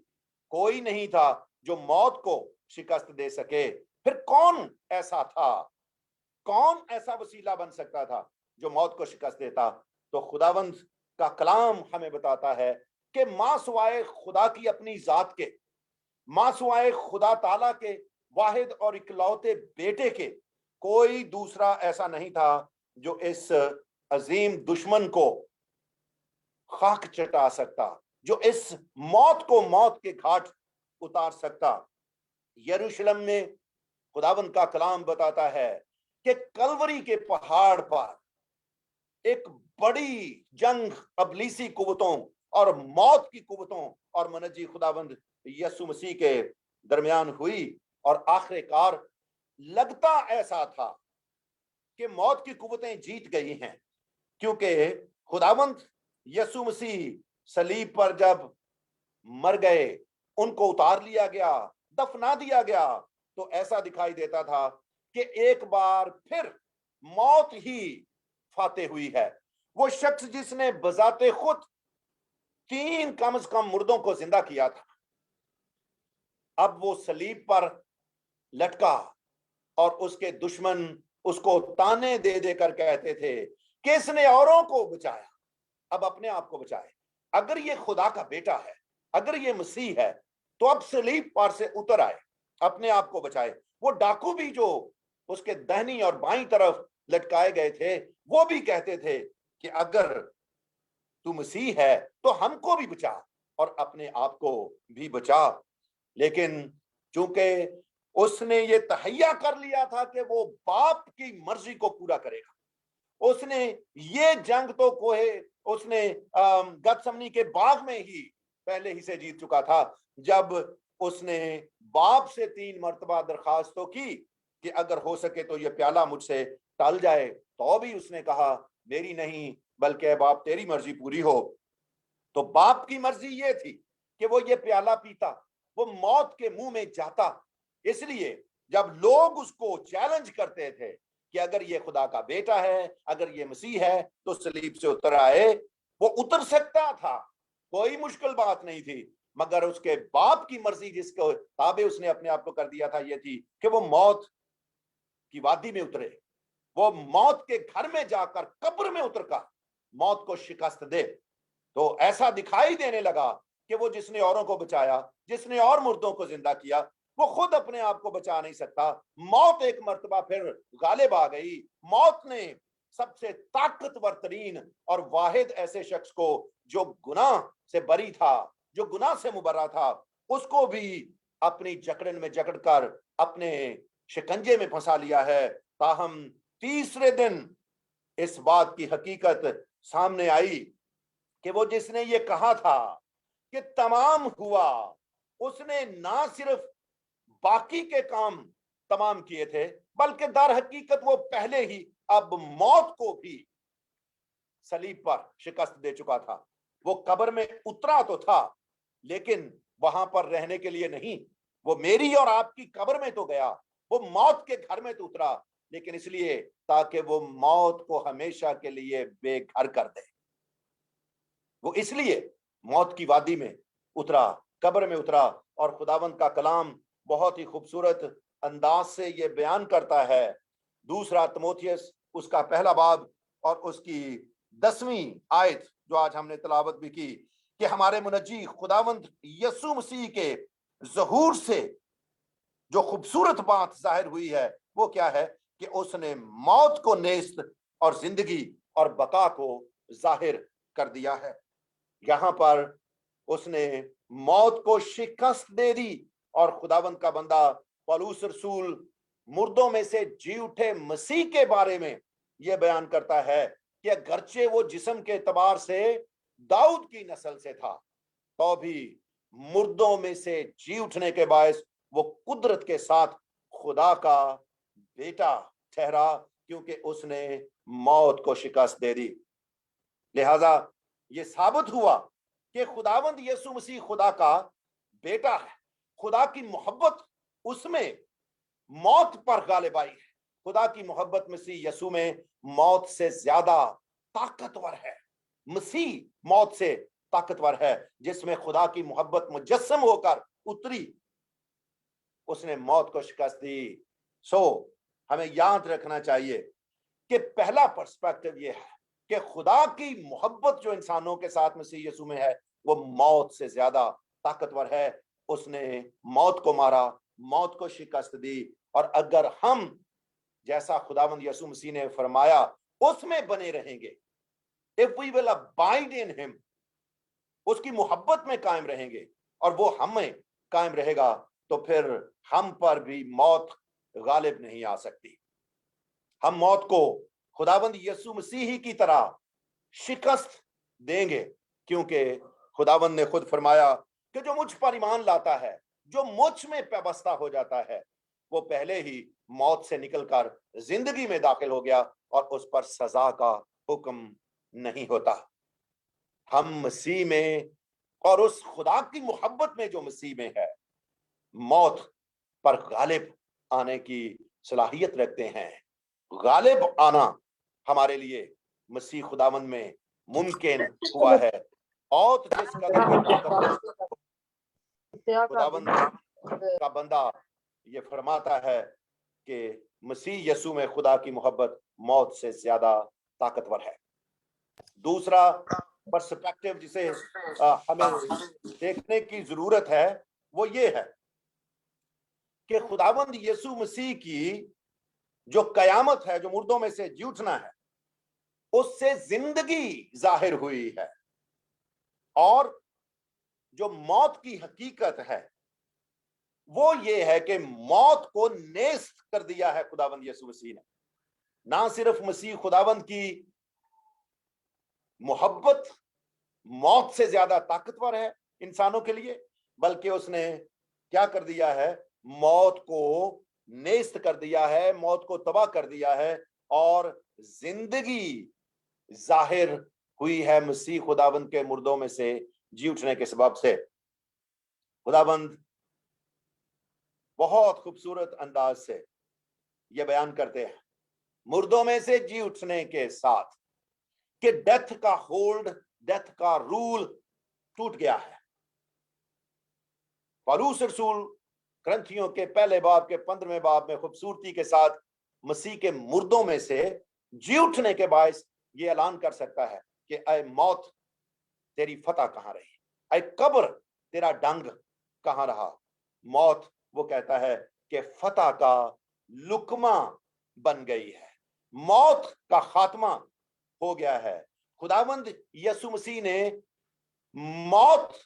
कोई नहीं था जो मौत को शिकस्त दे सके। फिर कौन ऐसा था, कौन ऐसा वसीला बन सकता था जो मौत को शिकस्त देता? तो खुदावंद का कलाम हमें बताता है कि मां सुवाए खुदा की अपनी जात के, मां सुवाए खुदा ताला के वाहिद और इकलौते बेटे के, कोई दूसरा ऐसा नहीं था जो इस अजीम दुश्मन को खाक चटा सकता, जो इस मौत को मौत के घाट उतार सकता। यरूशलेम में खुदावंद का कलाम बताता है कि कलवरी के पहाड़ पर एक बड़ी जंग अबलीसी कुव्वतों और मौत की कुव्वतों और मनजी खुदावंद यीशु मसीह के दरमियान हुई। और आखिरकार लगता ऐसा था कि मौत की कुव्वतें जीत गई हैं, क्योंकि खुदावंद यीशु मसीह सलीब पर जब मर गए, उनको उतार लिया गया, दफना दिया गया, तो ऐसा दिखाई देता था कि एक बार फिर मौत ही फाते हुई है। वो शख्स जिसने बजाते खुद 3 कम से कम मुर्दों को जिंदा किया था, अब वो सलीब पर लटका और उसके दुश्मन उसको ताने दे देकर कहते थे कि इसने औरों को बचाया, अब अपने आप को बचाए। अगर ये खुदा का बेटा है, अगर ये मसीह है, तो अब सलीब पर से उतर आए, अपने आप को बचाए। वो डाकू भी जो उसके दाहिनी और बाईं तरफ लटकाए गए थे, वो भी कहते थे कि अगर तू मसीह है तो हमको भी बचा और अपने आप को भी बचा। लेकिन चूंकि उसने ये तहैया कर लिया था कि वो बाप की मर्जी को पूरा करेगा, उसने ये जंग तो उसने गतसमनी के बाग में ही पहले ही से जीत चुका था, जब उसने बाप से 3 मर्तबा दरखास्तों की कि अगर हो सके तो ये प्याला मुझसे टल जाए, तो भी उसने कहा मेरी नहीं बल्कि बाप तेरी मर्जी पूरी हो। तो बाप की मर्जी ये थी कि वो ये प्याला पीता, वो मौत के मुंह में जाता। इसलिए जब लोग उसको चैलेंज करते थे कि अगर ये खुदा का बेटा है, अगर ये मसीह है, तो सलीब से उतर आए, वो उतर सकता था, कोई मुश्किल बात नहीं थी। मगर उसके बाप की मर्जी जिसको ताबे उसने अपने आप को कर दिया था, ये थी कि वो मौत की वादी में उतरे, वो मौत के घर में जाकर कब्र में उतरकर मौत को शिकस्त दे। तो ऐसा दिखाई देने लगा कि वो जिसने औरों को बचाया, जिसने और मुर्दों को जिंदा किया, वो खुद अपने आप को बचा नहीं सकता। मौत एक मर्तबा फिर गालिब आ गई। मौत ने सबसे ताकतवर तरीन और वाहिद ऐसे शख्स को जो गुनाह से बरी था, जो गुनाह से मुबर्रा था, उसको भी अपनी जकड़न में जकड़कर अपने शिकंजे में फंसा लिया है। ताहम तीसरे दिन इस बात की हकीकत सामने आई कि वो जिसने ये कहा था कि तमाम हुआ, उसने ना सिर्फ बाकी के काम तमाम किए थे, बल्कि दर हकीकत वो पहले ही अब मौत को भी सलीब पर शिकस्त दे चुका था। वो कब्र में उतरा तो था, लेकिन वहां पर रहने के लिए नहीं, वो मेरी और आपकी कब्र में तो गया, वो मौत के घर में तो उतरा, लेकिन इसलिए ताकि वो मौत को हमेशा के लिए बेघर कर दे। वो इसलिए मौत की वादी में उतरा, कब्र में उतरा। और खुदावंद का कलाम बहुत ही खूबसूरत अंदाज से ये बयान करता है। दूसरा तिमोथियस उसका पहला बाब और उसकी 10वीं आयत जो आज हमने तलावत भी की, कि हमारे मुनज्जी खुदावंद यसु मसीह के ज़हूर से जो खूबसूरत बात जाहिर हुई है वो क्या है कि उसने मौत को नेस्त और जिंदगी और बका को जाहिर कर दिया है। यहाँ पर उसने मौत को शिकस्त दे दी और खुदावंद का बंदा पौलुस रसूल मुर्दों में से जी उठे मसीह के बारे में यह बयान करता है कि अगरचे वो जिस्म के एतबार से दाऊद की नस्ल से था, तो भी मुर्दों में से जी उठने के बायस वो कुदरत के साथ खुदा का बेटा ठहरा, क्योंकि उसने मौत को शिकस्त दे दी। लिहाजा ये साबित हुआ कि खुदावंद यीशु मसीह खुदा का बेटा है। खुदा की मोहब्बत उसमें मौत पर गालिब आई है। खुदा की मोहब्बत मसीह यीशु में मौत से ज्यादा ताकतवर है। मसीह मौत से ताकतवर है। जिसमें खुदा की मोहब्बत मुजस्सम होकर उतरी, उसने मौत को शिकस्त दी। हमें याद रखना चाहिए कि पहला पर्सपेक्टिव यह है कि खुदा की मोहब्बत जो इंसानों के साथ मसीह यीशु में है वो मौत से ज्यादा ताकतवर है। उसने मौत को मारा, मौत को शिकस्त दी। और अगर हम जैसा खुदावंद यीशु मसीह ने फरमाया उसमें बने रहेंगे, if we will abide in him, उसकी मोहब्बत में कायम रहेंगे और वो हमें कायम रहेगा, तो फिर हम पर भी मौत गालिब नहीं आ सकती। हम मौत को खुदावंद यीशु मसीह ही की तरह शिकस्त देंगे, क्योंकि खुदावंद ने खुद फरमाया कि जो मुझ पर ईमान लाता है, जो मुझ में पैबस्ता हो जाता है, वो पहले ही मौत से निकलकर जिंदगी में दाखिल हो गया और उस पर सजा का हुक्म नहीं होता। हम मसीह में और उस खुदा की मोहब्बत में जो मसीह में है, मौत पर गालिब आने की सलाहियत रखते हैं। गालिब आना हमारे लिए मसीह खुदावंद में मुमकिन हुआ है। और जिस कदर खुदावंद का बंदा ये फरमाता है कि मसीह यीशु में खुदा की मोहब्बत मौत से ज्यादा ताकतवर है। दूसरा पर्सपेक्टिव जिसे हमें देखने की जरूरत है वो ये है कि खुदावंद यीशु मसीह की जो कयामत है, जो मुर्दों में से जी उठना है, उससे जिंदगी जाहिर हुई है। और जो मौत की हकीकत है वो ये है कि मौत को नेस्त कर दिया है खुदावंद यीशु मसीह ने। ना सिर्फ मसीह खुदावंद की मोहब्बत मौत से ज्यादा ताकतवर है इंसानों के लिए, बल्कि उसने क्या कर दिया है, मौत को नेस्त कर दिया है, मौत को तबाह कर दिया है और जिंदगी जाहिर हुई है मसीह खुदावंद के मुर्दों में से जी उठने के सबब से। खुदावंद बहुत खूबसूरत अंदाज से यह बयान करते हैं मुर्दों में से जी उठने के साथ कि डेथ का होल्ड, डेथ का रूल टूट गया है। पौलुस रसूल ग्रंथियों के पहले बाब के 15वें बाब में खूबसूरती के साथ मसीह के मुर्दों में से जी उठने के बायस ये ऐलान कर सकता है कि ऐ मौत तेरी फतह कहां रही, ऐ कब्र तेरा डंग कहां रहा। मौत वो कहता है कि फतह का लुकमा बन गई है, मौत का खात्मा हो गया है। खुदावंद यीशु मसीह ने मौत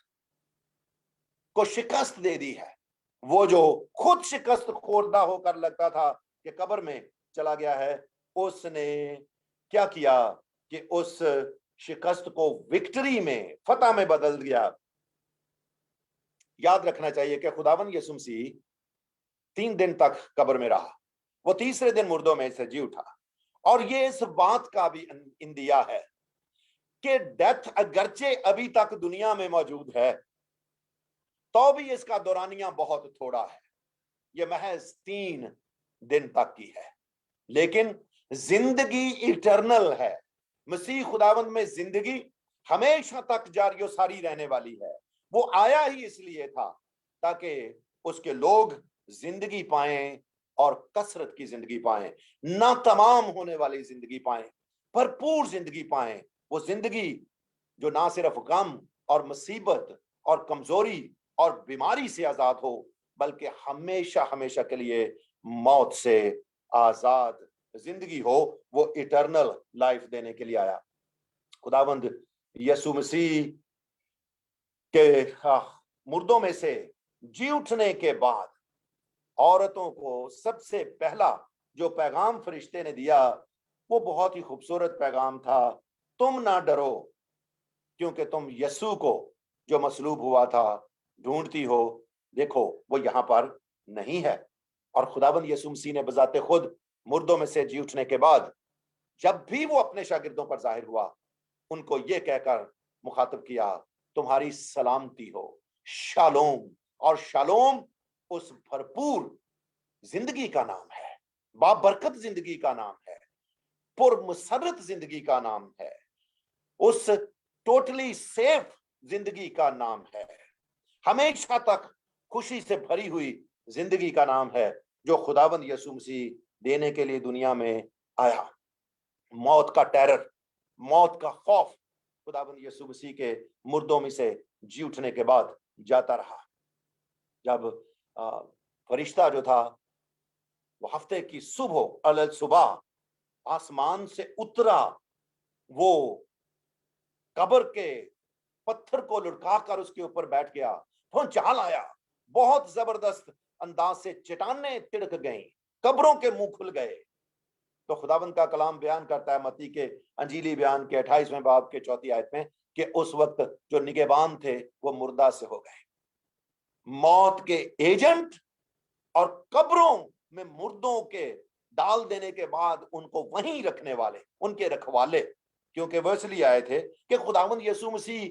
को शिकस्त दे दी है। वो जो खुद शिकस्त खोरदा होकर लगता था कि कब्र में चला गया है, उसने क्या किया कि उस शिकस्त को विक्ट्री में, फतह में बदल दिया। याद रखना चाहिए कि खुदावंद यीशु मसीह 3 दिन तक कब्र में रहा, वो तीसरे दिन मुर्दों में से जी उठा। और ये इस बात का भी इंदिया है कि डेथ अगरचे अभी तक दुनिया में मौजूद है, तो भी इसका दौरानिया बहुत थोड़ा है, ये महज 3 दिन तक की है। लेकिन जिंदगी इटर्नल है। मसीह खुदावंद में जिंदगी हमेशा तक जारी सारी रहने वाली है। वो आया ही इसलिए था ताकि उसके लोग जिंदगी पाएं और कसरत की जिंदगी पाएं, ना तमाम होने वाली जिंदगी पाएं, भरपूर जिंदगी पाएं। वो जिंदगी जो ना सिर्फ गम और मुसीबत और कमजोरी और बीमारी से आजाद हो, बल्कि हमेशा हमेशा के लिए मौत से आजाद जिंदगी हो। वो इटर्नल लाइफ देने के लिए आया। खुदावंद यीशु मसीह के मुर्दों में से जी उठने के बाद औरतों को सबसे पहला जो पैगाम फरिश्ते ने दिया, वो बहुत ही खूबसूरत पैगाम था। तुम ना डरो, क्योंकि तुम यीशु को जो मसलूब हुआ था ढूंढती हो। देखो वो यहाँ पर नहीं है। और खुदाबंद यीशु मसीह ने बजाते खुद मुर्दों में से जी उठने के बाद जब भी वो अपने शागिर्दों पर जाहिर हुआ, उनको ये कहकर मुखातब किया, तुम्हारी सलामती हो, शालोम। और शालोम उस भरपूर जिंदगी का नाम है, बाबरकत जिंदगी का नाम है, पुरमसरत जिंदगी का नाम है, उस टोटली सेफ जिंदगी का नाम है, हमेशा तक खुशी से भरी हुई जिंदगी का नाम है, जो खुदाबंद यीशु मसीह देने के लिए दुनिया में आया। मौत का टेरर, मौत का खौफ खुदाबंद यीशु मसीह के मुर्दों में से जी उठने के बाद जाता रहा। जब फरिश्ता जो था वो हफ्ते की सुबह आसमान से उतरा, वो कब्र के पत्थर को लुढ़काकर उसके ऊपर बैठ गया, भूचाल आया, बहुत जबरदस्त अंदाज से चट्टानें तिड़क गईं, कब्रों के मुंह खुल गए। तो खुदाबंद का कलाम बयान करता है मत्ती के अंजीली बयान के 28वें बाब के 4 आयत में कि उस वक्त जो निगहबान थे वो मुर्दा से हो गए। मौत के एजेंट और कब्रों में मुर्दों के डाल देने के बाद उनको वहीं रखने वाले, उनके रखवाले, क्योंकि वो इसलिए आए थे कि खुदावंद यीशु मसीह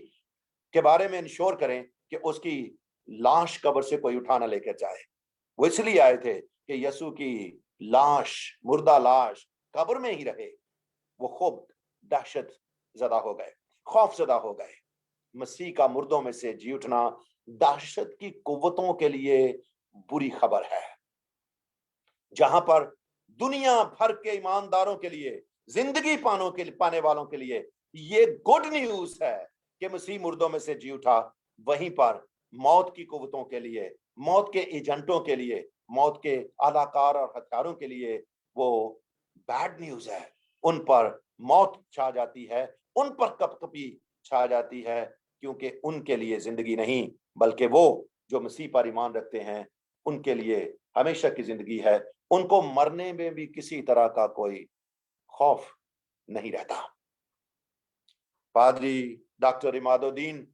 के बारे में इंश्योर करें कि उसकी लाश कब्र से कोई उठा ना लेकर जाए। वो इसलिए आए थे कि यीशु की लाश, मुर्दा लाश कब्र में ही रहे। वो खूब दहशत ज़दा हो गए, खौफ ज़दा हो गए। मसीह का मुर्दों में से जी उठना दहशत की कुव्वतों के लिए बुरी खबर है। जहां पर दुनिया भर के ईमानदारों के लिए, जिंदगी पाने वालों के लिए ये गुड न्यूज है कि मसीह मुर्दों में से जी उठा, वहीं पर मौत की कुव्वतों के लिए, मौत के एजेंटों के लिए, मौत के आलाकार और हथियारों के लिए वो बैड न्यूज है। उन पर मौत छा जाती है, उन पर कपकपी छा जाती है, क्योंकि उनके लिए जिंदगी नहीं, बल्कि वो जो मसीह पर ईमान रखते हैं उनके लिए हमेशा की जिंदगी है। उनको मरने में भी किसी तरह का कोई खौफ नहीं रहता। पादरी डॉक्टर इमादुद्दीन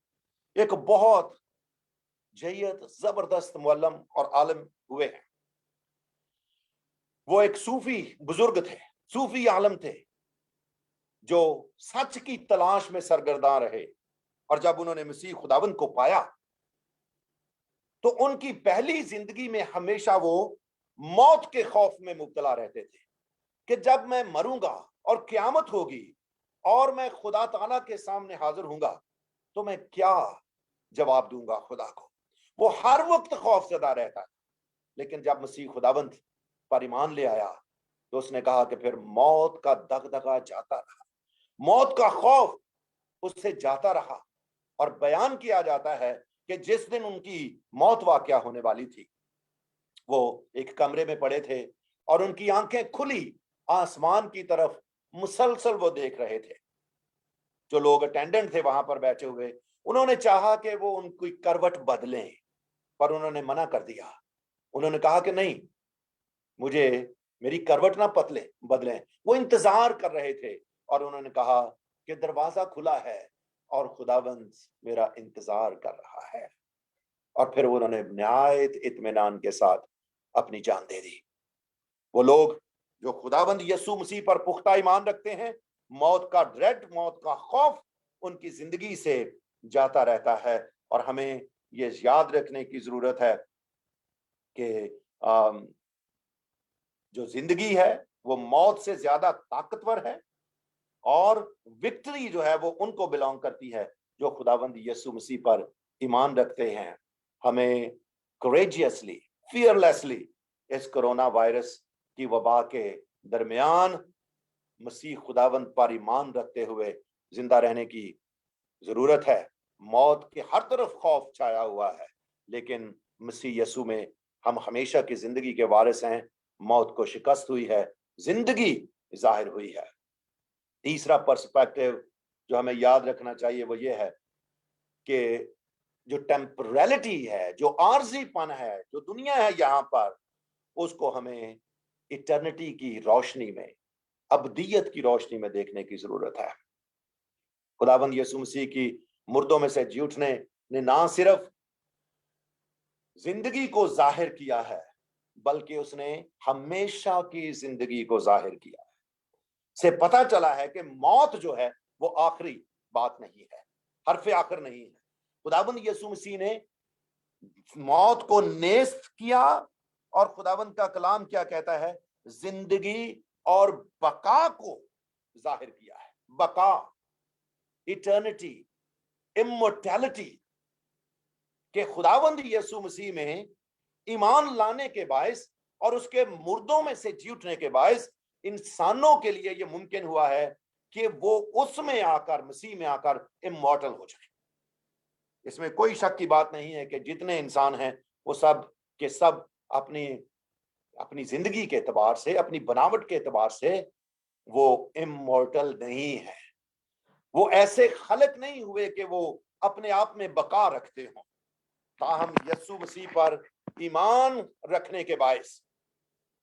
एक बहुत जय्यद जबरदस्त मुअल्लिम और आलिम हुए हैं। वो एक सूफी बुजुर्ग थे, सूफी आलिम थे, जो सच की तलाश में सरगर्दा रहे। और जब उन्होंने मसीह खुदावंद को पाया तो उनकी पहली जिंदगी में हमेशा वो मौत के खौफ में मुब्तला रहते थे कि जब मैं मरूंगा और क़यामत होगी और मैं खुदा ताला के सामने हाजिर होऊंगा तो मैं क्या जवाब दूंगा खुदा को। वो हर वक्त खौफजदा रहता है। लेकिन जब मसीह खुदावंद पर ईमान ले आया तो उसने कहा कि फिर मौत का दगदगा जाता रहा, मौत का खौफ उससे जाता रहा। और बयान किया जाता है कि जिस दिन उनकी मौत वाक़या होने वाली थी, वो एक कमरे में पड़े थे और उनकी आंखें खुली आसमान की तरफ मुसलसल वो देख रहे थे। जो लोग अटेंडेंट थे वहां पर बैठे हुए, उन्होंने चाहा कि वो उनकी करवट बदलें, पर उन्होंने मना कर दिया। उन्होंने कहा कि नहीं, मुझे मेरी करवट ना बदलें। वो इंतजार कर रहे थे और उन्होंने कहा कि दरवाजा खुला है और खुदावंद मेरा इंतजार कर रहा है। और फिर उन्होंने निहायत इत्मीनान के साथ अपनी जान दे दी। वो लोग जो खुदावंद यीशु मसीह पर पुख्ता ईमान रखते हैं, मौत का ड्रेड, मौत का खौफ उनकी जिंदगी से जाता रहता है। और हमें ये याद रखने की जरूरत है कि जो जिंदगी है वो मौत से ज्यादा ताकतवर है, और विक्ट्री जो है वो उनको बिलोंग करती है जो खुदावंद यीशु मसीह पर ईमान रखते हैं। हमें करेजियसली, फियरलेसली इस कोरोना वायरस की वबा के दरमियान मसीह खुदावंद पर ईमान रखते हुए जिंदा रहने की जरूरत है। मौत के हर तरफ खौफ छाया हुआ है, लेकिन मसीह यीशु में हम हमेशा की जिंदगी के वारिस हैं। मौत को शिकस्त हुई है, जिंदगी जाहिर हुई है। तीसरा पर्सपेक्टिव जो हमें याद रखना चाहिए वो ये है कि जो टेम्परलिटी है, जो आर्जीपन है, जो दुनिया है यहाँ पर, उसको हमें इटर्निटी की रोशनी में, अबदियत की रोशनी में देखने की जरूरत है। खुदावंद यीशु मसीह की मुर्दों में से जी उठने ने ना सिर्फ जिंदगी को जाहिर किया है, बल्कि उसने हमेशा की जिंदगी को जाहिर किया है। से पता चला है कि मौत जो है वो आखिरी बात नहीं है, हरफे आखिर नहीं है। खुदावंद यीशु मसीह ने मौत को नेस्त किया, और खुदावंद का कलाम क्या कहता है? जिंदगी और बका को जाहिर किया है। बका, इटर्निटी, इमोर्टैलिटी के खुदावंद यीशु मसीह में ईमान लाने के बायस और उसके मुर्दों में से जी उठने के बायस इंसानों के लिए यह मुमकिन हुआ है कि वो उसमें आकर, मसीह में आकर इमॉर्टल हो जाए। इसमें कोई शक की बात नहीं है कि जितने इंसान हैं वो सब के सब अपनी जिंदगी के एतबार से, अपनी बनावट के एतबार से वो इमॉर्टल नहीं है। वो ऐसे खलक नहीं हुए कि वो अपने आप में बका रखते हों। ताहम यीशु मसीह पर ईमान रखने के बायस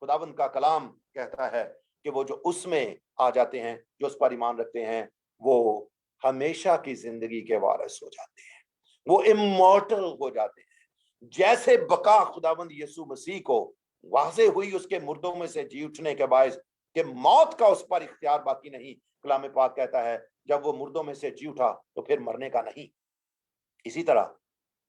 खुदावंद का कलाम कहता है कि वो जो उसमें आ जाते हैं, जो उस पर ईमान रखते हैं, वो हमेशा की जिंदगी के वारिस हो जाते हैं, वो इमॉर्टल हो जाते हैं। जैसे बका खुदावंद यीशु मसीह को वाज़े हुई उसके मुर्दों में से जी उठने के बायस कि मौत का उस पर इख्तियार बाकी नहीं। कलाम पाक कहता है जब वो मुर्दों में से जी उठा तो फिर मरने का नहीं। इसी तरह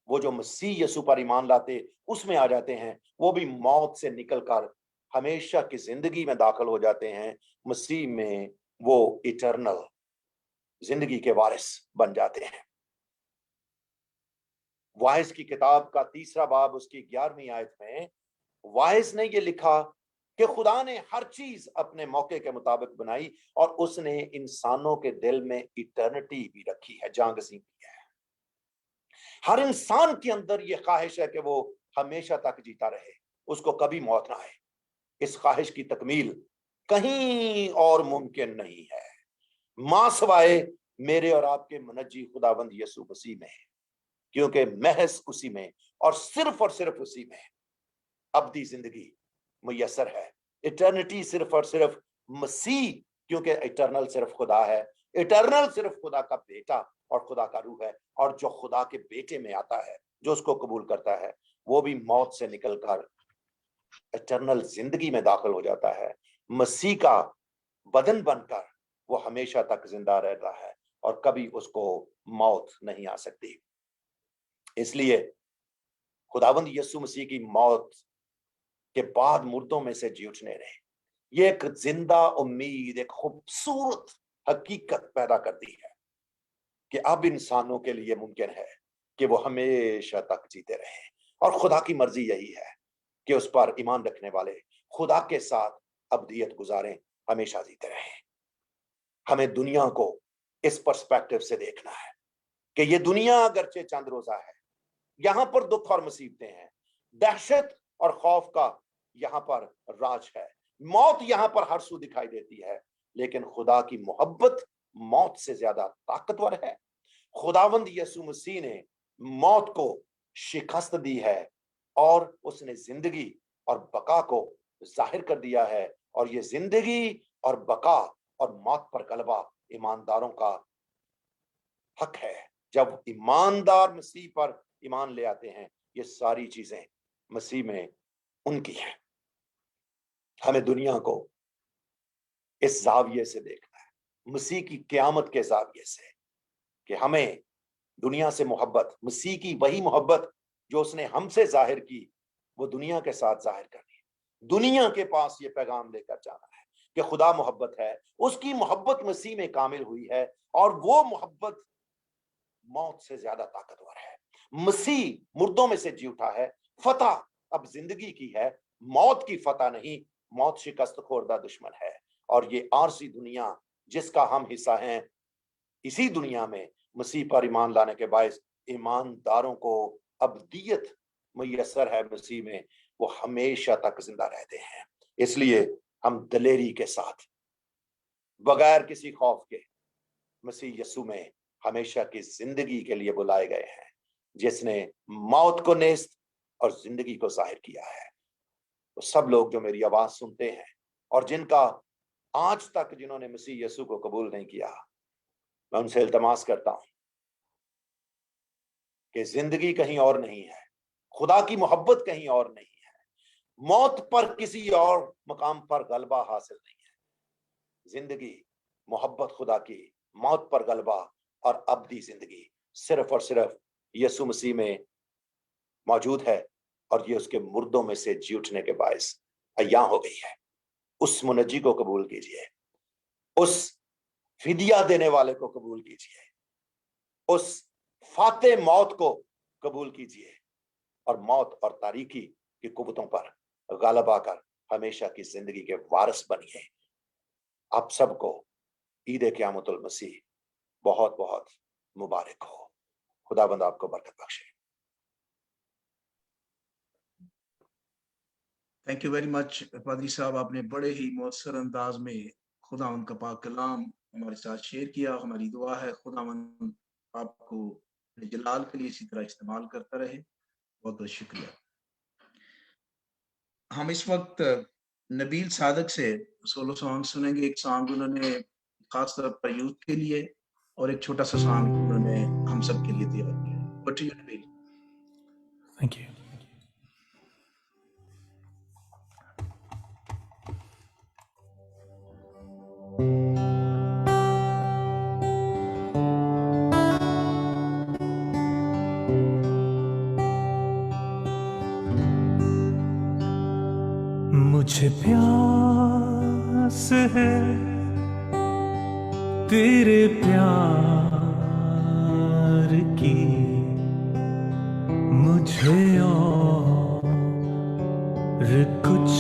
वो जो मसीह यीशु पर ईमान लाते उसमें आ जाते हैं, वो भी मौत से निकलकर हमेशा की जिंदगी में दाखिल हो जाते हैं। मसीह में वो इटर्नल जिंदगी के वारिस बन जाते हैं। वाइस की किताब का 3 बाब उसकी 11वीं आयत में वाइस ने ये लिखा कि खुदा ने हर चीज अपने मौके के मुताबिक बनाई और उसने इंसानों के दिल में इटर्निटी भी रखी है, जांगसी भी है। हर इंसान के अंदर यह ख्वाहिश है कि वो हमेशा तक जीता रहे, उसको कभी मौत ना आए। इस ख्वाहिश की तकमील कहीं और मुमकिन नहीं है मां सवाए मेरे और आपके मुनज्जी खुदावंद यीशु मसीह में है, क्योंकि महज उसी में और सिर्फ उसी में अब्दी जिंदगी मुयस्सर है। इटर्निटी सिर्फ और सिर्फ मसीह, क्योंकि इटर्नल सिर्फ खुदा है, इटर्नल सिर्फ खुदा का बेटा और खुदा का रूह है। और जो खुदा के बेटे में आता है, जो उसको कबूल करता है, वो भी मौत से निकलकर इटर्नल जिंदगी में दाखिल हो जाता है। मसीह का बदन बनकर वो हमेशा तक जिंदा रहता है और कभी उसको मौत नहीं आ सकती। इसलिए खुदावंद यीशु मसीह की मौत के बाद मुर्दों में से जी उठने ने ये एक जिंदा उम्मीद, एक खूबसूरत हकीकत पैदा कर दी है कि अब इंसानों के लिए मुमकिन है कि वो हमेशा तक जीते रहें। और खुदा की मर्जी यही है कि उस पर ईमान रखने वाले खुदा के साथ अब्दियत गुजारें, हमेशा जीते रहें। हमें दुनिया को इस पर्सपेक्टिव से देखना है कि ये दुनिया अगरचे चंद रोजा है, यहां पर दुख और मुसीबतें हैं, दहशत और खौफ का यहां पर राज है, मौत यहाँ पर हर सू दिखाई देती है, लेकिन खुदा की मोहब्बत मौत से ज्यादा ताकतवर है। खुदावंद यीशु मसीह ने मौत को शिकस्त दी है और उसने जिंदगी और बका को जाहिर कर दिया है, और ये जिंदगी और बका और मौत पर गलबा ईमानदारों का हक है। जब ईमानदार मसीह पर ईमान ले आते हैं, ये सारी चीजें मसीह में उनकी हैं। हमें दुनिया को इस जाविये से देखना है, मसीह की क़यामत के जाविये से, कि हमें दुनिया से मोहब्बत, मसीह की वही मोहब्बत जो उसने हमसे जाहिर की, वो दुनिया के साथ जाहिर करनी है। दुनिया के पास ये पैगाम लेकर जाना है कि खुदा मोहब्बत है, उसकी मोहब्बत मसीह में कामिल हुई है, और वो मोहब्बत मौत से ज्यादा ताकतवर है। मसीह मुर्दों में से जी उठा है, फतह अब जिंदगी की है, मौत की फतह नहीं। मौत शिकस्त खोरदा दुश्मन है, और ये आरसी दुनिया जिसका हम हिस्सा हैं, इसी दुनिया में मसीह पर ईमान लाने के बायस ईमानदारों को अबदियत मुयस्सर है मसीह में, वो हमेशा तक जिंदा रहते हैं। इसलिए हम दलेरी के साथ, बगैर किसी खौफ के, मसीह यीशु में हमेशा की जिंदगी के लिए बुलाए गए हैं, जिसने मौत को नेस्त और जिंदगी को जाहिर किया है। तो सब लोग जो मेरी आवाज सुनते हैं और जिनका आज तक जिन्होंने मसीह यीशु को कबूल नहीं किया, मैं उनसे इल्तमास करता हूं कि जिंदगी कहीं और नहीं है, खुदा की मोहब्बत कहीं और नहीं है, मौत पर किसी और मकाम पर गलबा हासिल नहीं है। जिंदगी, मोहब्बत खुदा की, मौत पर गलबा और अबदी जिंदगी सिर्फ और सिर्फ यीशु मसीह में मौजूद है, और ये उसके मुर्दों में से जी उठने के बायस अय्यां हो गई है। उस मुनज्जी को कबूल कीजिए, उस फिदिया देने वाले को कबूल कीजिए, उस फाते मौत को कबूल कीजिए, और मौत और तारीकी की कुव्वतों पर गालबा कर हमेशा की जिंदगी के वारिस बनिए। आप सबको ईद क़यामतुल मसीह बहुत बहुत मुबारक हो। खुदाबंद आपको बरकत बख्शे। थैंक यू वेरी मच पादरी साहब, आपने बड़े ही मौसर अंदाज में खुदावंद का पाक कलाम हमारे साथ शेयर किया। हमारी दुआ है खुदावंद आपको अपने जलाल के लिए इसी तरह इस्तेमाल करता रहे। बहुत बहुत शुक्रिया। हम इस वक्त नबील सादक से सोलो सॉन्ग सुनेंगे। एक सॉन्ग उन्होंने खास तौर पर यूथ के लिए, और एक छोटा सा सॉन्ग उन्होंने हम सब के लिए तैयार किया। Over to you, Nabeel. Thank you. मुझे प्यास है तेरे प्यार की, मुझे और कुछ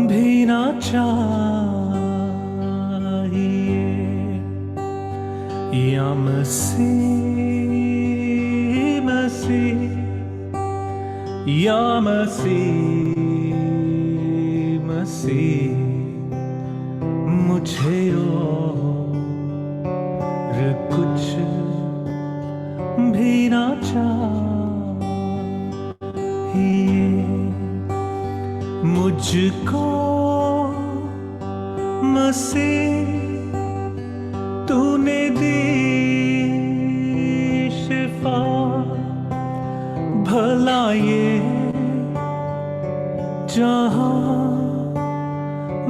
भी ना चाहिए। या मसीह मसीह, या मसीह मसीह, मुझे और कुछ भी ना चाहिए। मुझको मसीह तूने दी शिफा, भला ये जहां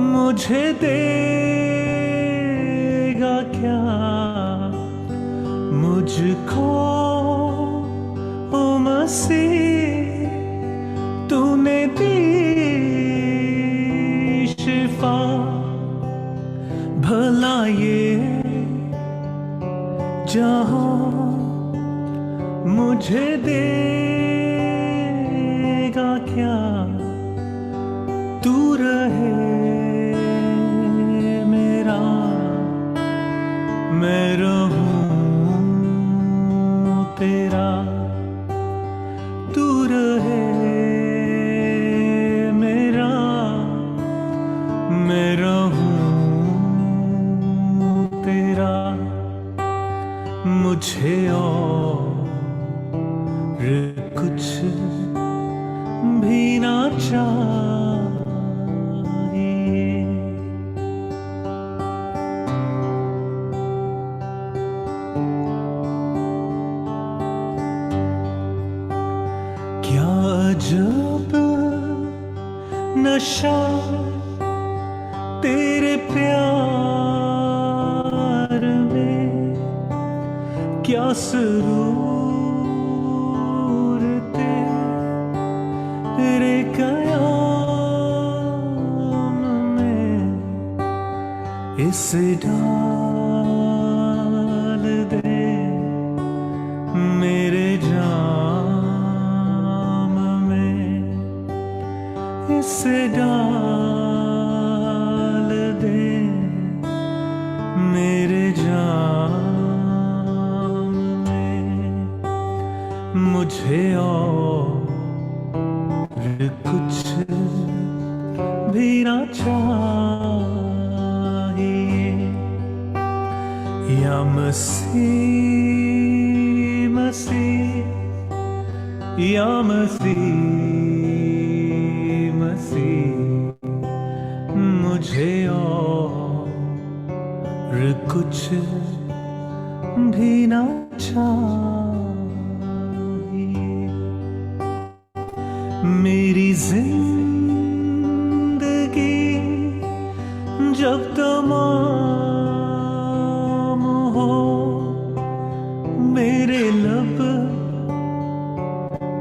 मुझे देगा क्या। मुझको ओ मसीह तूने दी शिफा, भला ये जहां मुझे देगा क्या। तू रहे मेरा, मैं रहूं तेरा। तू रहे मेरा, अजब नशा तेरे प्यार में, क्या सुरूर तेरे कयाम में, इसे डाल दे मेरे जाम में, इसे डाल दे मेरे जाम में। मुझे और कुछ भी ना चाहिए, या मसीह मसीह, या मसीह मसीह, मुझे और कुछ भी ना चाहिए। मेरी जिंदगी जब तमाम हो, मेरे लब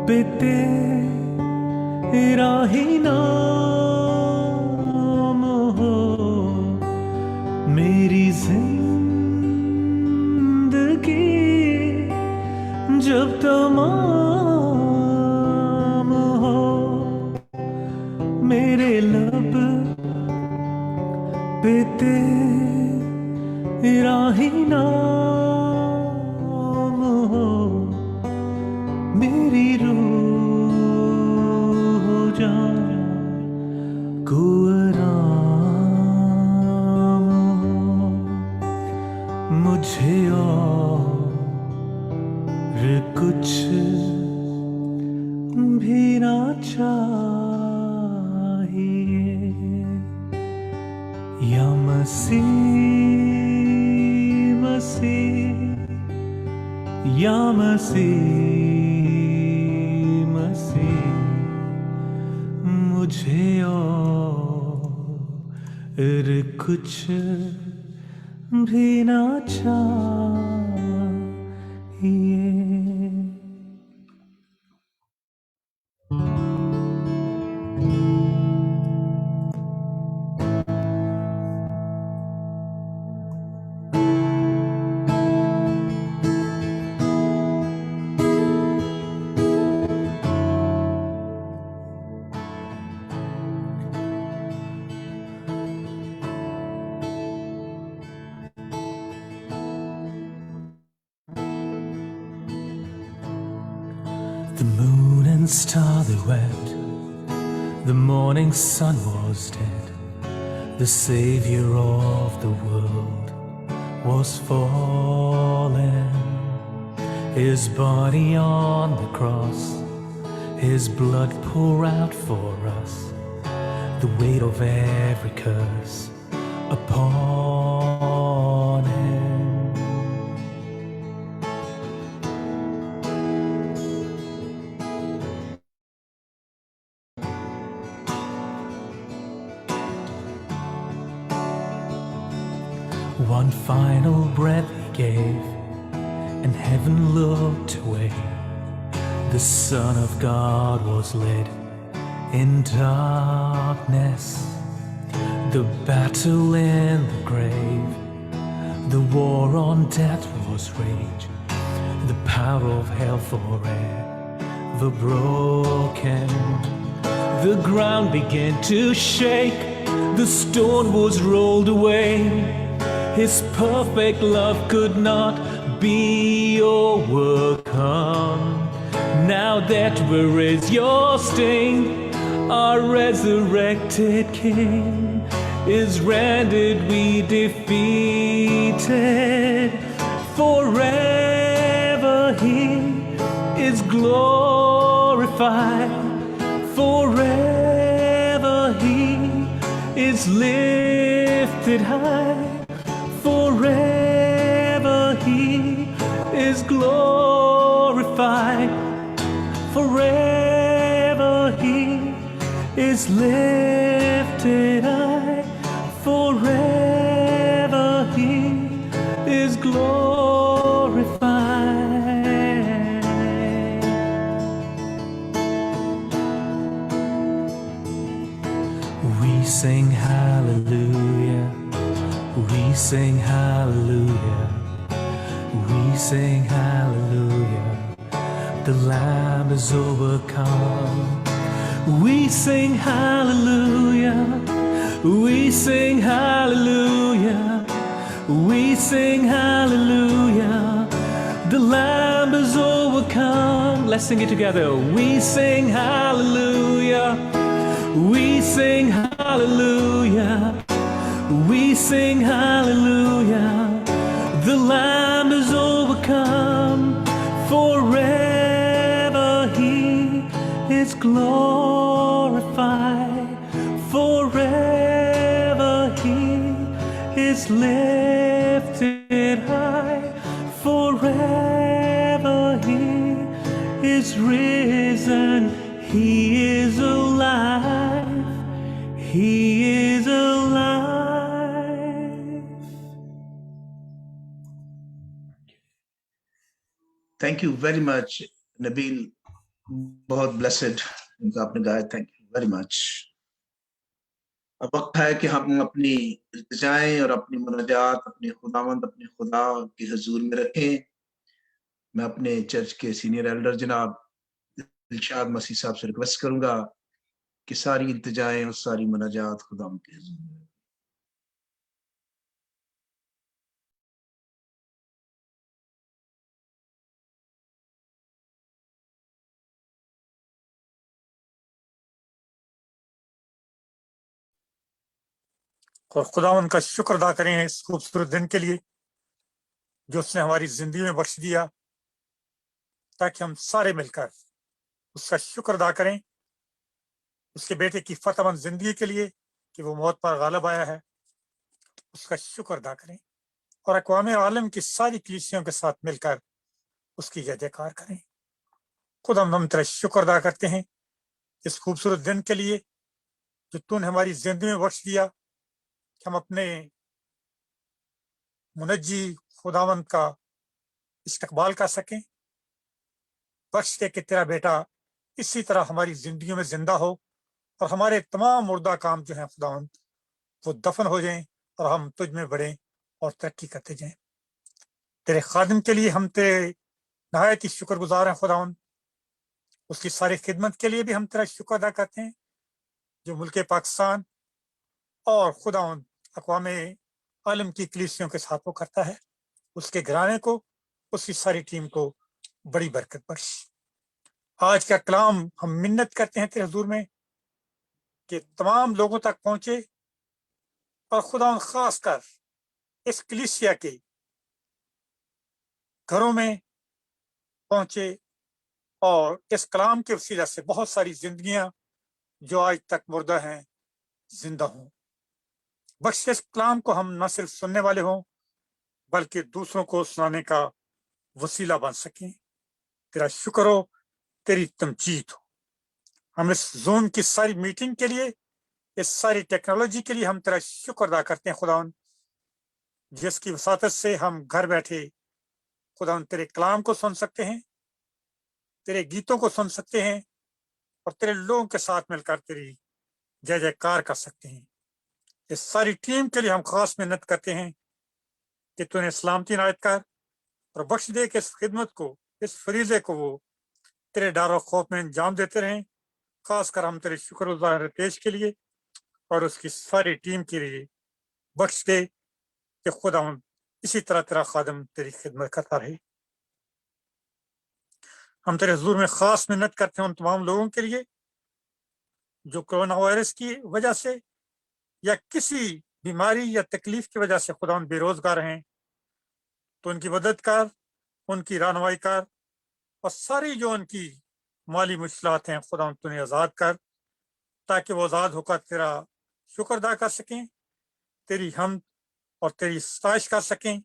पे तेरा ही नाम हो। मेरी जिंदगी जब तमाम हो, मेरे लब पे तेरा ही नाम हो। मेरी रूह हो जाए को आराम हो, मुझे और कुछ भी ना चाहिए, या मसीह मसीह, या मसीह मसीह, मुझे और कुछ भी ना चाहिए। The moon and star they wept, the morning sun was dead, the Savior of the world was fallen. His body on the cross, His blood poured out for us, the weight of every curse upon Him. One final breath He gave, and heaven looked away. The Son of God was led in darkness, the battle in the grave, the war on death was raged, the power of hell forever broken. The ground began to shake, the stone was rolled away. His perfect love could not be overcome. Now that where is your sting, our resurrected King is rendered we defeated. Forever He is glorified. Forever He is lifted high. Forever He is glorified. Forever is lifted high. Forever He is glorified. We sing hallelujah. We sing hallelujah. We sing hallelujah. The Lamb is overcome. We sing hallelujah. We sing hallelujah. We sing hallelujah. The Lamb is overcome. Let's sing it together. We sing hallelujah. We sing hallelujah. We sing hallelujah. The Lamb is overcome. Forever He is glorified. Forever He is lifted high. Forever He is risen. He is alive. He is alive. Thank you very much, Nabil. बहुत blessed इनका आपने गाया. Thank you very much. अब वक्त है कि हम अपनी इल्तिजाएं और अपनी मुनाजात अपने खुदावंद अपने खुदा के हुजूर में रखें. मैं अपने चर्च के सीनियर एल्डर जनाब दिलशाद मसीह साहब से रिक्वेस्ट करूंगा कि सारी इल्तिजाएं और सारी मुनाजात खुदावंद के हुजूर में. और खुदावन का शुक्र अदा करें इस खूबसूरत दिन के लिए जो उसने हमारी जिंदगी में बख्श दिया, ताकि हम सारे मिलकर उसका शुक्र अदा करें उसके बेटे की फतहमंद जिंदगी के लिए कि वो मौत पर गालिब आया है. उसका शुक्र अदा करें और अक़वाम आलम की सारी कलीसियों के साथ मिलकर उसकी जय जयकार करें. खुदा हम तेरा शुक्र अदा करते हैं इस खूबसूरत दिन के लिए जो तूने हमारी जिंदगी में बख्श दिया कि हम अपने मुनज्जी खुदावंद का इस्तकबाल कर सकें. बख्श दे कि तेरा बेटा इसी तरह हमारी जिंदगी में जिंदा हो और हमारे तमाम मुर्दा काम जो हैं खुदावंद वो दफन हो जाएं और हम तुझ में बढ़ें और तरक्की करते जाएं. तेरे खादिम के लिए हम तेरे नहायत ही शुक्रगुजार हैं खुदावंद. उसकी सारी खिदमत के लिए भी हम तेरा शुक्र अदा करते हैं जो मुल्क पाकिस्तान और खुदावंद अक़वाम आलम की कलीसियों के साथ वो करता है. उसके घराने को उसकी सारी टीम को बड़ी बरकत बख्श. आज का कलाम हम मिन्नत करते हैं तेरे हुजूर में कि तमाम लोगों तक पहुंचे और खुदावंद खास कर इस कलीसिया के घरों में पहुंचे और इस कलाम के वसीला से बहुत सारी जिंदगियां जो आज तक मुर्दा हैं जिंदा हों. बख्श इस कलाम को हम न सिर्फ सुनने वाले हों बल्कि दूसरों को सुनाने का वसीला बन सकें. तेरा शुक्र हो, तेरी तमजीद हो. हम इस जूम की सारी मीटिंग के लिए इस सारी टेक्नोलॉजी के लिए हम तेरा शुक्र अदा करते हैं खुदावन, जिसकी वसातत से हम घर बैठे खुदावन तेरे कलाम को सुन सकते हैं, तेरे गीतों को सुन सकते हैं और तेरे लोगों के साथ मिलकर तेरी जय जयकार कर सकते हैं. इस सारी टीम के लिए हम खास मेहनत करते हैं कि तूने सलामती इनायत कर और बख्श दे के इस खिदमत को इस फरीजे को वो तेरे डर और खौफ में अंजाम देते रहें. खासकर हम तेरे शुक्रगुजार पेश के लिए और उसकी सारी टीम के लिए बख्श दे कि खुदा इसी तरह तेरा खादम तेरी खिदमत करता रहे. हम तेरे हुजूर में खास मेहनत करते हैं उन तमाम लोगों के लिए जो कोरोना वायरस की वजह से या किसी बीमारी या तकलीफ की वजह से खुदा बेरोजगार हैं, तो उनकी मदद कर, उनकी रहनुमाई कर और सारी जो उनकी माली मुश्किलात हैं खुदा तुन्हें आज़ाद कर, ताकि वो आज़ाद होकर तेरा शुक्र अदा कर सकें, तेरी हमद और तेरी सताइश कर सकें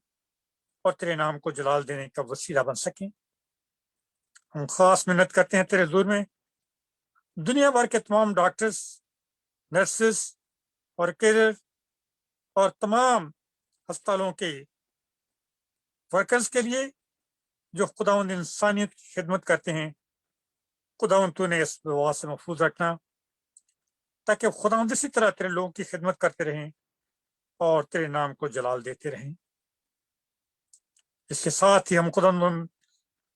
और तेरे नाम को जलाल देने का वसीला बन सकें. हम खास मेहनत करते हैं तेरे हुजूर में दुनिया भर के तमाम डॉक्टर्स नर्सेस और कैरियर और तमाम अस्पतालों के वर्कर्स के लिए जो खुदावंद इंसानियत की खिदमत करते हैं, खुदावंद तूने इस वबा से महफूज रखना, ताकि खुदावंद इसी तरह तेरे लोगों की खिदमत करते रहें और तेरे नाम को जलाल देते रहें। इसके साथ ही हम खुदावंद उन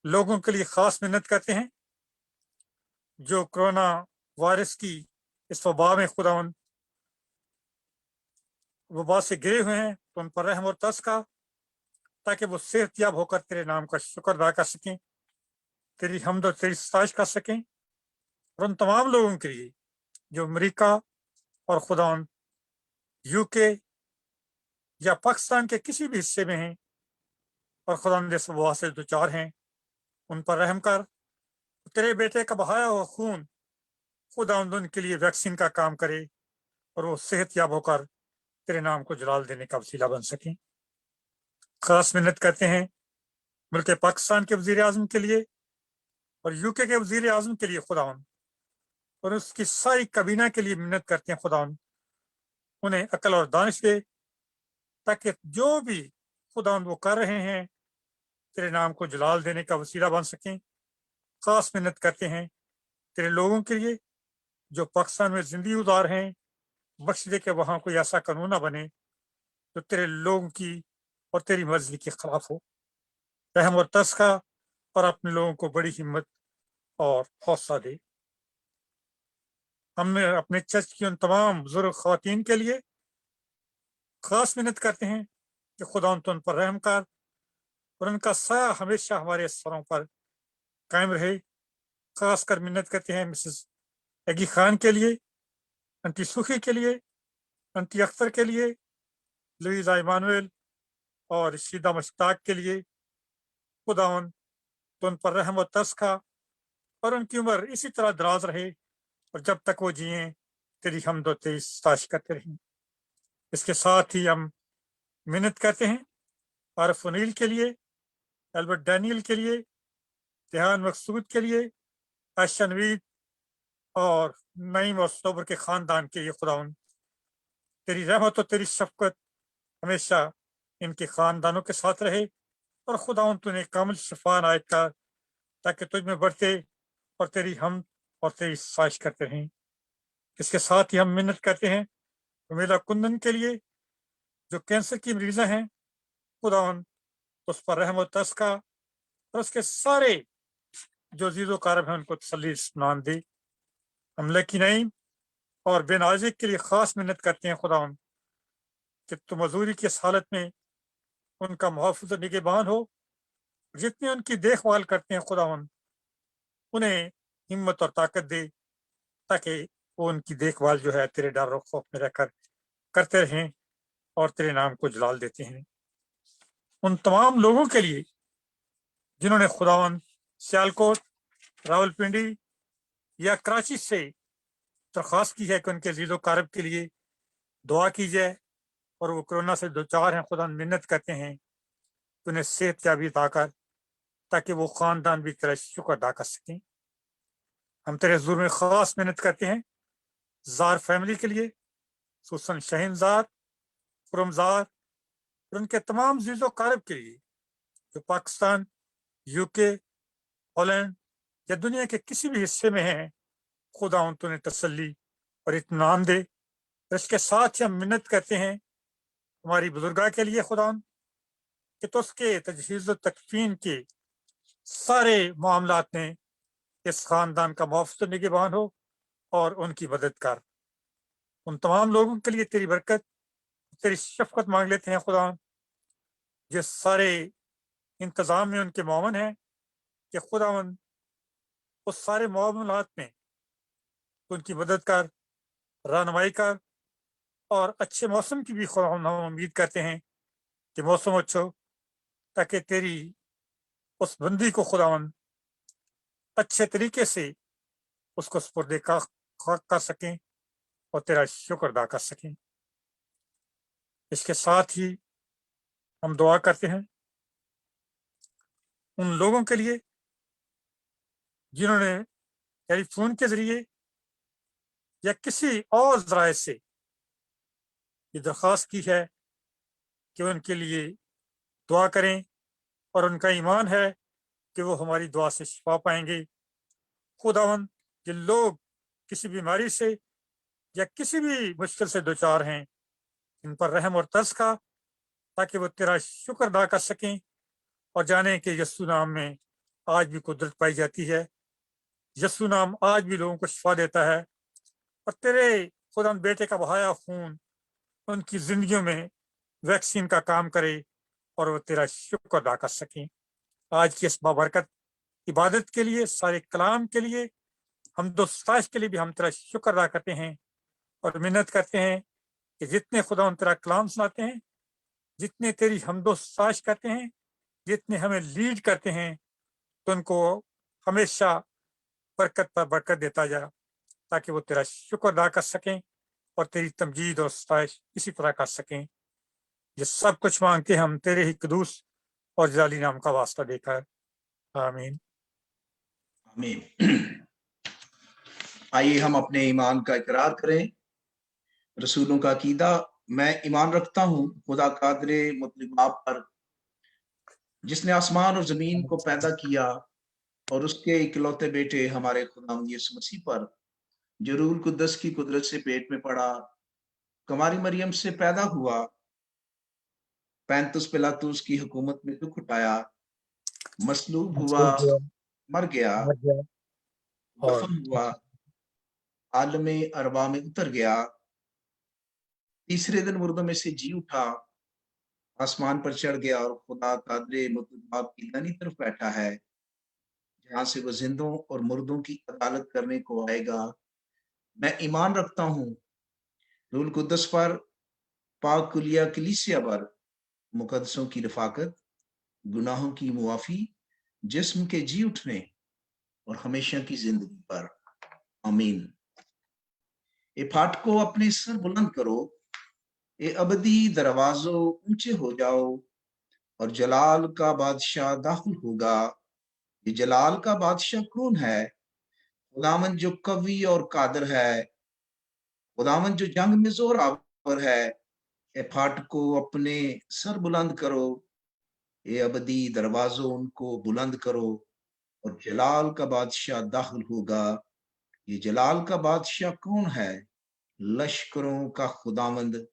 लोगों के लिए खास मिन्नत करते हैं जो कोरोना वायरस की इस वबा में खुदावंद वबा से घिरे हुए हैं, तो उन पर रहम और तरस का, ताकि वो सेहतयाब होकर तेरे नाम का शुक्र अदा कर सकें, तेरी हमद और तेरी सताइश कर सकें। और उन तमाम लोगों के लिए जो अमेरिका और खुदावंद यूके या पाकिस्तान के किसी भी हिस्से में हैं और खुदावंद इस वबा से दो चार हैं, उन पर रहम कर। तेरे बेटे का बहाया हुआ खून खुदावंद उनके लिए वैक्सीन का काम करे और वो सेहतयाब होकर तेरे नाम को जलाल देने का वसीला बन सकें। खास मिन्नत करते हैं मुल्क पाकिस्तान के वजीर आजम के लिए और यूके के वजीर आजम के लिए खुदावंद, और उसकी सारी कबीना के लिए मिन्नत करते हैं खुदावंद, उन्हें अकल और दानिश दे, ताकि जो भी खुदावंद वो कर रहे हैं तेरे नाम को जलाल देने का वसीला बन सकें। खास मिन्नत करते हैं तेरे लोगों के लिए जो पाकिस्तान में जिंदगी गुजार हैं, बख्श दे के वहां कोई ऐसा कानून ना बने जो तेरे लोगों की और तेरी मर्जी के खिलाफ हो। रहम और तरस का और अपने लोगों को बड़ी हिम्मत और हौसला दे। हमने अपने चर्च की उन तमाम बुजुर्ग खवातीन के लिए खास मिन्नत करते हैं कि खुदा उन पर रहम कर और उनका साया हमेशा हमारे सरों पर कायम रहे। खास कर मिन्नत करते हैं मिसेस एगी खान के लिए, आंटी सुखी के लिए, आंटी अख्तर के लिए, लुइजा इमानुएल और शीदा मुश्ताक के लिए। खुदावन तो उन पर रहम और तरस का और उनकी उम्र इसी तरह दराज रहे और जब तक वो जिए तेरी हमद और तेरी सताइश करते रहें। इसके साथ ही हम मिन्नत करते हैं आरफ अनील के लिए, एल्बर्ट डैनियल के लिए, रेहान मकसूद के लिए, आयशा नवीद और नईम और सोबर के खानदान के लिए। खुदावन तेरी रहमत और तेरी शफकत हमेशा इनके खानदानों के साथ रहे और खुदावन तूने कामिल शफा आयत का, ताकि तुझ में बढ़ते और तेरी हम और तेरी साइश करते रहें। इसके साथ ही हम मिन्नत करते हैं उमेदा कुंदन के लिए जो कैंसर की मरीजा हैं। खुदावन उस पर रहम और तरस का और उसके सारे जो जीजो कारब हैं उनको तसल्ली इत्मीनान दे। हमले की नईम और बेनाजिक के लिए खास मिन्नत करते हैं खुदावन कि तो मजदूरी की इस हालत में उनका मुहाफ़िज़ और निगहबान हो। जितने उनकी देखभाल करते हैं खुदावन उन्हें हिम्मत और ताकत दे, ताकि वो उनकी देखभाल जो है तेरे डर और खौफ में रहकर करते रहें और तेरे नाम को जलाल देते हैं। उन तमाम लोगों के लिए जिन्होंने खुदावन सियालकोट, रावलपिंडी या कराची से दरख्वास्त की है कि उनके जीजो कारब के लिए दुआ की जाए और वो कोरोना से दो चार हैं, खुदा मिन्नत करते हैं कि उन्हें सेहत याबी अता कर, ताकि वो खानदान भी तेरा शुक्र अदा कर सकें। हम तेरे हुजूर में खास मिन्नत करते हैं जार फैमिली के लिए, सुसन शहीन जार, खुरम जार और उनके तमाम जीजो कारब के लिए जो पाकिस्तान, यूके, हॉलैंड या दुनिया के किसी भी हिस्से में हैं। खुदा उन्हें तसल्ली और इत्मीनान दे। इसके साथ ही हम मिन्नत करते हैं हमारी बुजुर्गा के लिए खुदा कि तो उसके तजहीज़ तकफीन के सारे मामलात में इस खानदान का मुहाफ़िज़ निगहबान हो और उनकी मदद कर। उन तमाम लोगों के लिए तेरी बरकत, तेरी शफकत मांग लेते हैं खुदा, जिस सारे इंतज़ाम में उनके मामन हैं कि खुदावन उस सारे मामलात में उनकी मदद कर, रहनुमाई कर और अच्छे मौसम की भी खुदावन हम उम्मीद करते हैं कि मौसम अच्छा हो, ताकि तेरी उस बंदी को खुदावन अच्छे तरीके से उसको सुपुर्दे कर सकें और तेरा शुक्र अदा कर सकें। इसके साथ ही हम दुआ करते हैं उन लोगों के लिए जिन्होंने टेलीफोन के जरिए या किसी और जराए से ये दरख्वास्त की है कि उनके लिए दुआ करें और उनका ईमान है कि वो हमारी दुआ से शिफा पाएंगे। खुदावन जिन लोग किसी बीमारी से या किसी भी मुश्किल से दो चार हैं, इन पर रहम और तरस का, ताकि वो तेरा शुक्र अदा कर सकें और जाने कि यस्सु नाम में आज भी कुदरत पाई जाती है। यस्सु नाम आज भी लोगों को शिफा देता है और तेरे खुदा बेटे का बहाया खून उनकी जिंदगियों में वैक्सीन का काम करे और वो तेरा शुक्र अदा कर सकें। आज की इस बाबरकत इबादत के लिए, सारे कलाम के लिए, हम दोस्ताश के लिए भी हम तेरा शुक्र अदा करते हैं और मिन्नत करते हैं कि जितने खुदा तेरा कलाम सुनाते हैं, जितने तेरी हमदोस्ताश करते हैं, जितने हमें लीड करते हैं, तो उनको हमेशा बरकत पर बरकत देता जा, ताकि वो तेरा शुक्र अदा कर सकें और तेरी तमजीद और सताइश इसी तरह कर सकें। ये सब कुछ मांगते हम तेरे ही कदूस और जलाली नाम का वास्ता देकर, आमीन। आमीन। आइए हम अपने ईमान का इकरार करें। रसूलों का अकीदा। मैं ईमान रखता हूँ खुदा कादरे मुतलक बाप पर, जिसने आसमान और जमीन को पैदा किया, और उसके इकलौते बेटे हमारे खुदा यीशु मसीह पर, जो रूह कुद्दस की कुदरत से पेट में पड़ा, कुमारी मरियम से पैदा हुआ, पैंतुस पिलातुस की हुकूमत में दुख उठाया, मसलूब हुआ, मर गया, दफन हुआ, आलमे अरबा में उतर गया, तीसरे दिन मुर्दों में से जी उठा, आसमान पर चढ़ गया और खुदा कादरे मुतलक बाप की दाहिनी तरफ बैठा है, जहां से वो जिंदों और मुर्दों की अदालत करने को आएगा। मैं ईमान रखता हूँ रूह कुद्दस पर, पाक कुलिया कलीसिया पर, मुकद्दसों की रफाकत, गुनाहों की मुआफी, जिस्म के जी उठने और हमेशा की जिंदगी पर। आमीन। ए फाटको अपने सर बुलंद करो, ए अबदी दरवाजों ऊंचे हो जाओ, और जलाल का बादशाह दाखिल होगा। ये जलाल का बादशाह कौन है? खुदावन जो कवी और कादर है, खुदावन जो जंग में जोर आवर है। ए फाटको अपने सर बुलंद करो, ए अबदी दरवाजों उनको बुलंद करो, और जलाल का बादशाह दाखिल होगा। ये जलाल का बादशाह कौन है? लश्करों का खुदावंद,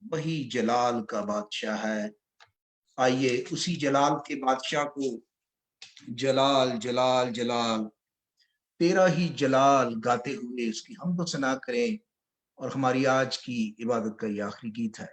वही जलाल का बादशाह है। आइए उसी जलाल के बादशाह को जलाल जलाल जलाल, तेरा ही जलाल गाते हुए उसकी हमदो सना करें। और हमारी आज की इबादत का ये आखिरी गीत है।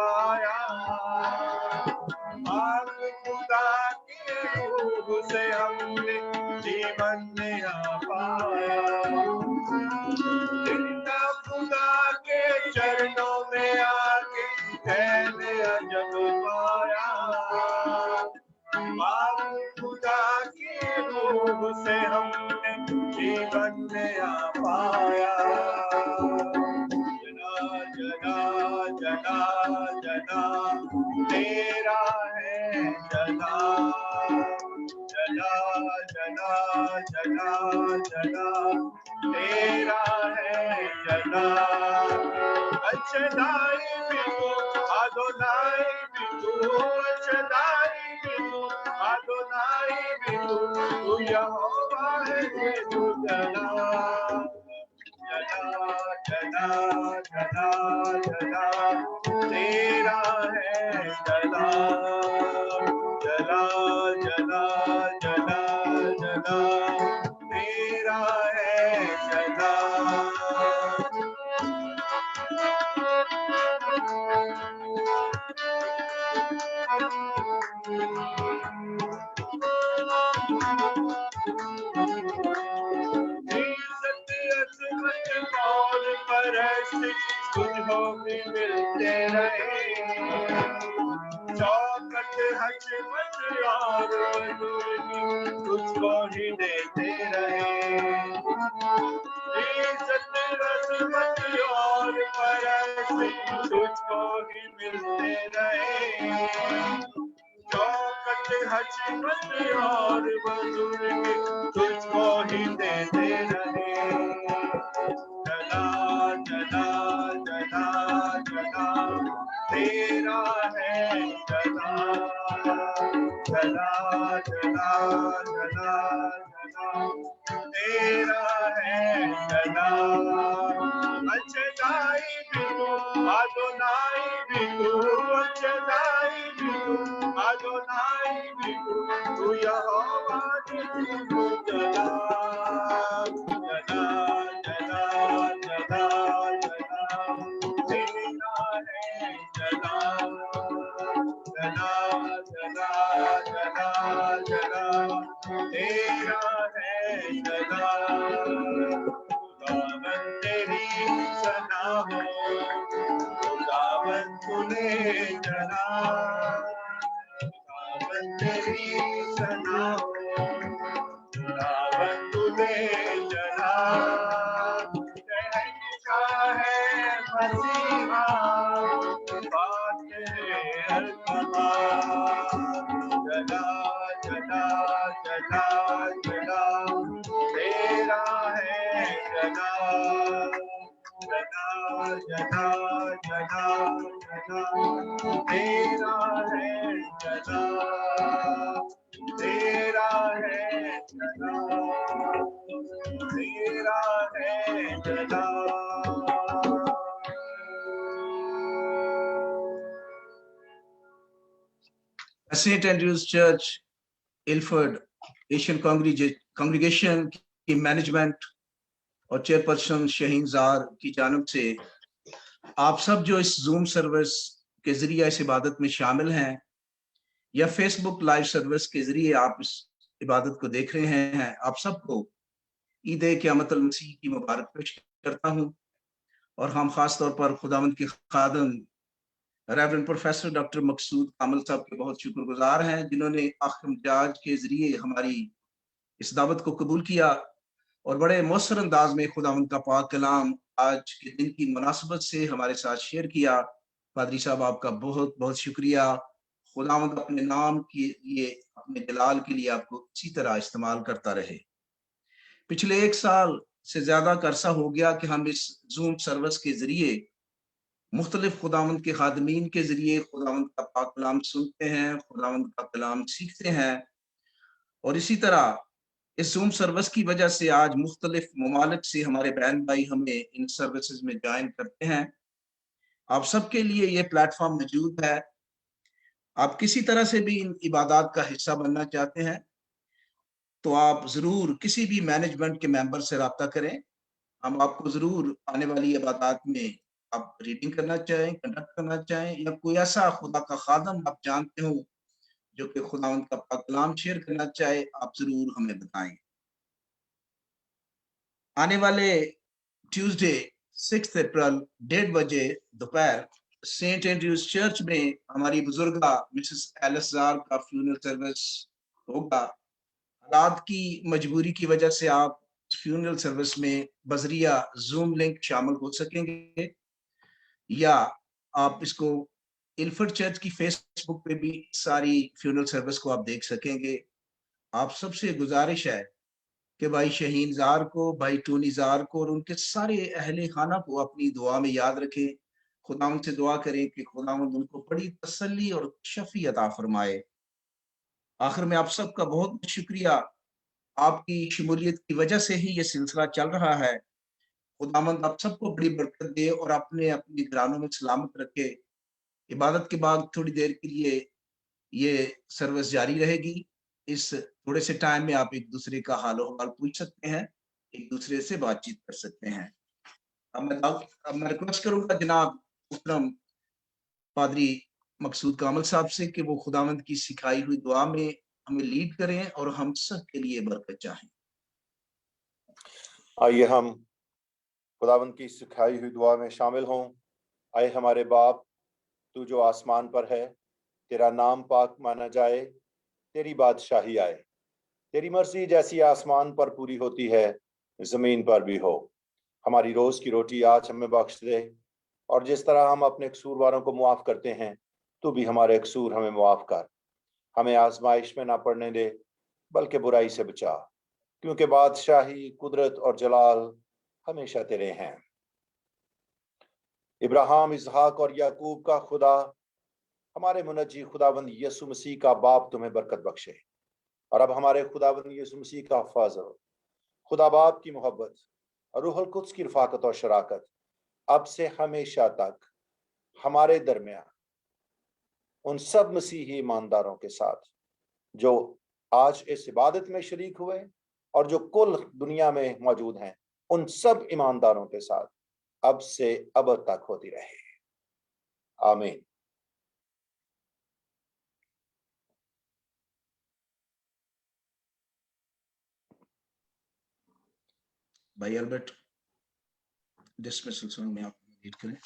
पाया, आप खुदा के रूह से हमने जीवन नया पाया, जिंदा खुदा के चरणों में आके मैंने अजब पाया, आप खुदा के रूह से हमने जीवन नया पाया। जना जना जना तेरा है जना, जना जना जना जना तेरा है जना, अचनाई भी तू अदोनाई भी तू, अचनाई भी तू अदोनाई भी तू, तू यहोवा है तू जना, जना जना जना जना तेरा है जना, जना जना जना जना तेरा है जना। और परस्ती तुझको भी मिलते रहे, चौखट हजमत और मधुरी तुझको ही देते रहे, इज्जत रज़मत और परस्ती तुझको ही मिलते रहे, चौखट हजमत और मधुरी तुझको ही देते रहे। जना जना जना जना तेरा है जना, जना जना जना जना तेरा है जना, अचनाई भी तू अदोनाई भी तू, अचनाई भी तू अदोनाई भी तू, तू यहोवा तू जना, जना जना जना जना तेरा है जना, जना जना जना जना तेरा है जना। खुदावन तेरी सना हो, खुदावन तूने जना, खुदावन तेरी सना हो, खुदावन तूने जना, कहता है मसीहा बात है अल्फा, जना जना जना जना तेरा है जना, जना जना जना जना तेरा है जना, तेरा है जना, तेरा है जना। St. Andrew's Church, Ilford, Asian Congregation की मैनेजमेंट और चेयरपर्सन शहीन जार की जानब से आप सब जो इस जूम सर्विस के जरिए इस इबादत में शामिल हैं या फेसबुक लाइव सर्विस के जरिए आप इस इबादत को देख रहे हैं, आप सबको ईद क़यामत अल मसीह की मुबारक पेश करता हूं। और हम खास तौर पर खुदावंद के खादम रेवरेंड प्रोफेसर डॉक्टर मकसूद कामल साहब के बहुत शुक्रगुजार हैं, जिन्होंने आखिर मिजाज के जरिए हमारी इस दावत को कबूल किया और बड़े मौसर अंदाज में खुदावंद का पाक कलाम आज के दिन की मुनासबत से हमारे साथ शेयर किया। पादरी साहब, आपका बहुत बहुत शुक्रिया। खुदावंद अपने नाम के लिए, अपने जलाल के लिए आपको इसी तरह इस्तेमाल करता रहे। पिछले 1 साल से ज्यादा का अरसा हो गया कि हम इस जूम सर्विस के जरिए मुख्तलिफ खुदावंद के खादमीन के जरिए खुदावंद का पाक कलाम सुनते हैं, खुदावंद का कलाम सीखते हैं। और इसी तरह इस जूम सर्विस की वजह से आज मुख्तलिफ ममालिक से हमारे बहन भाई हमें इन सर्विसेज में ज्वाइन करते हैं। आप सबके लिए ये प्लेटफॉर्म मौजूद है। आप किसी तरह से भी इन इबादत का हिस्सा बनना चाहते हैं तो आप जरूर किसी भी मैनेजमेंट के मेंबर से रब्ता करें। हम आपको जरूर आने वाली इबादत में आप रीडिंग करना चाहें, कंडक्ट करना चाहें, या कोई ऐसा खुदा का खादम आप जानते हो जो कि खुदावंद का पाक कलाम शेयर करना चाहे, आप जरूर हमें बताएं। आने वाले ट्यूसडे 6 अप्रैल 1:30 बजे दोपहर सेंट एंड्रयूज चर्च में हमारी बुजुर्गा मिसेस एलिजार का फ्यूनरल सर्विस होगा। हालात की मजबूरी की वजह से आप फ्यूनरल सर्विस में बजरिया जूम लिंक शामिल हो सकेंगे, या आप इसको इल्फर्ड चर्च की फेसबुक पे भी सारी फ्यूनरल सर्विस को आप देख सकेंगे। आप सबसे गुजारिश है कि भाई शहीन जार को, भाई टोनी जार को और उनके सारे अहले खाना को अपनी दुआ में याद रखें। खुदावंद से दुआ करें कि खुदावंद उनको बड़ी तसल्ली और शफी अता फरमाए। आखिर में आप सबका बहुत बहुत शुक्रिया, आपकी शमूलियत की वजह से ही ये सिलसिला चल रहा है। खुदावंद आप सबको बड़ी बरकत दे और अपने अपनी घरानों में सलामत रखे। इबादत के बाद थोड़ी देर के लिए ये सर्विस जारी रहेगी। इस थोड़े से टाइम में आप एक दूसरे का हाल हवाल पूछ सकते हैं, एक दूसरे से बातचीत कर सकते हैं। अब मैं रिक्वेस्ट करूंगा जनाब मुहतरम पादरी मकसूद कामल साहब से कि वो खुदावंद की सिखाई हुई दुआ में हमें लीड करें और हम सब के लिए बरकत चाहें। आइए हम खुदावंद की सिखाई हुई दुआ में शामिल हों। आए हमारे बाप, तू जो आसमान पर है, तेरा नाम पाक माना जाए, तेरी बादशाही आए, तेरी मर्जी जैसी आसमान पर पूरी होती है जमीन पर भी हो। हमारी रोज की रोटी आज हमें बख्श दे, और जिस तरह हम अपने कसूरवारों को मुआफ करते हैं, तू भी हमारे कसूर हमें मुआफ कर। हमें आजमाइश में ना पड़ने दे, बल्कि बुराई से बचा, क्योंकि बादशाही, कुदरत और जलाल हमेशा तेरे हैं। इब्राहिम, इसहाक और याकूब का खुदा, हमारे मुनज्जी खुदावंद यीशु मसीह का बाप तुम्हें बरकत बख्शे। और अब हमारे खुदावंद यीशु मसीह का फजल, खुदा बाप की मोहब्बत और रूहुल कुद्स की रफाकत और शराकत अब से हमेशा तक हमारे दरमियान उन सब मसीही ईमानदारों के साथ जो आज इस इबादत में शरीक हुए और जो कुल दुनिया में मौजूद हैं, उन सब ईमानदारों के साथ अब से अब तक होती रहे। आमीन। भाई अल्बर्ट डिसमिसल सॉन्ग में आप लीड करें।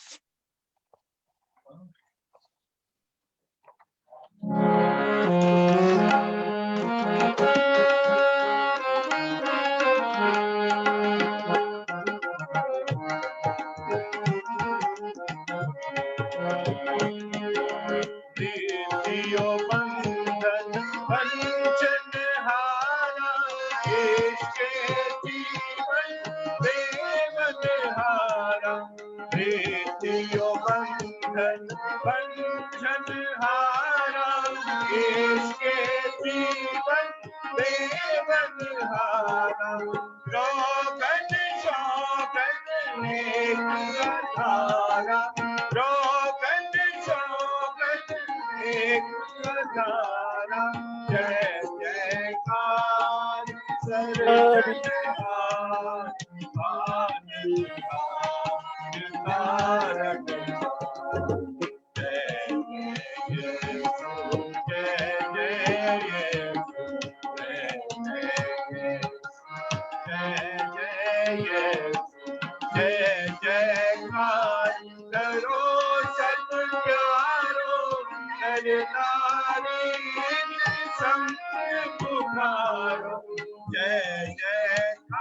जय जयकार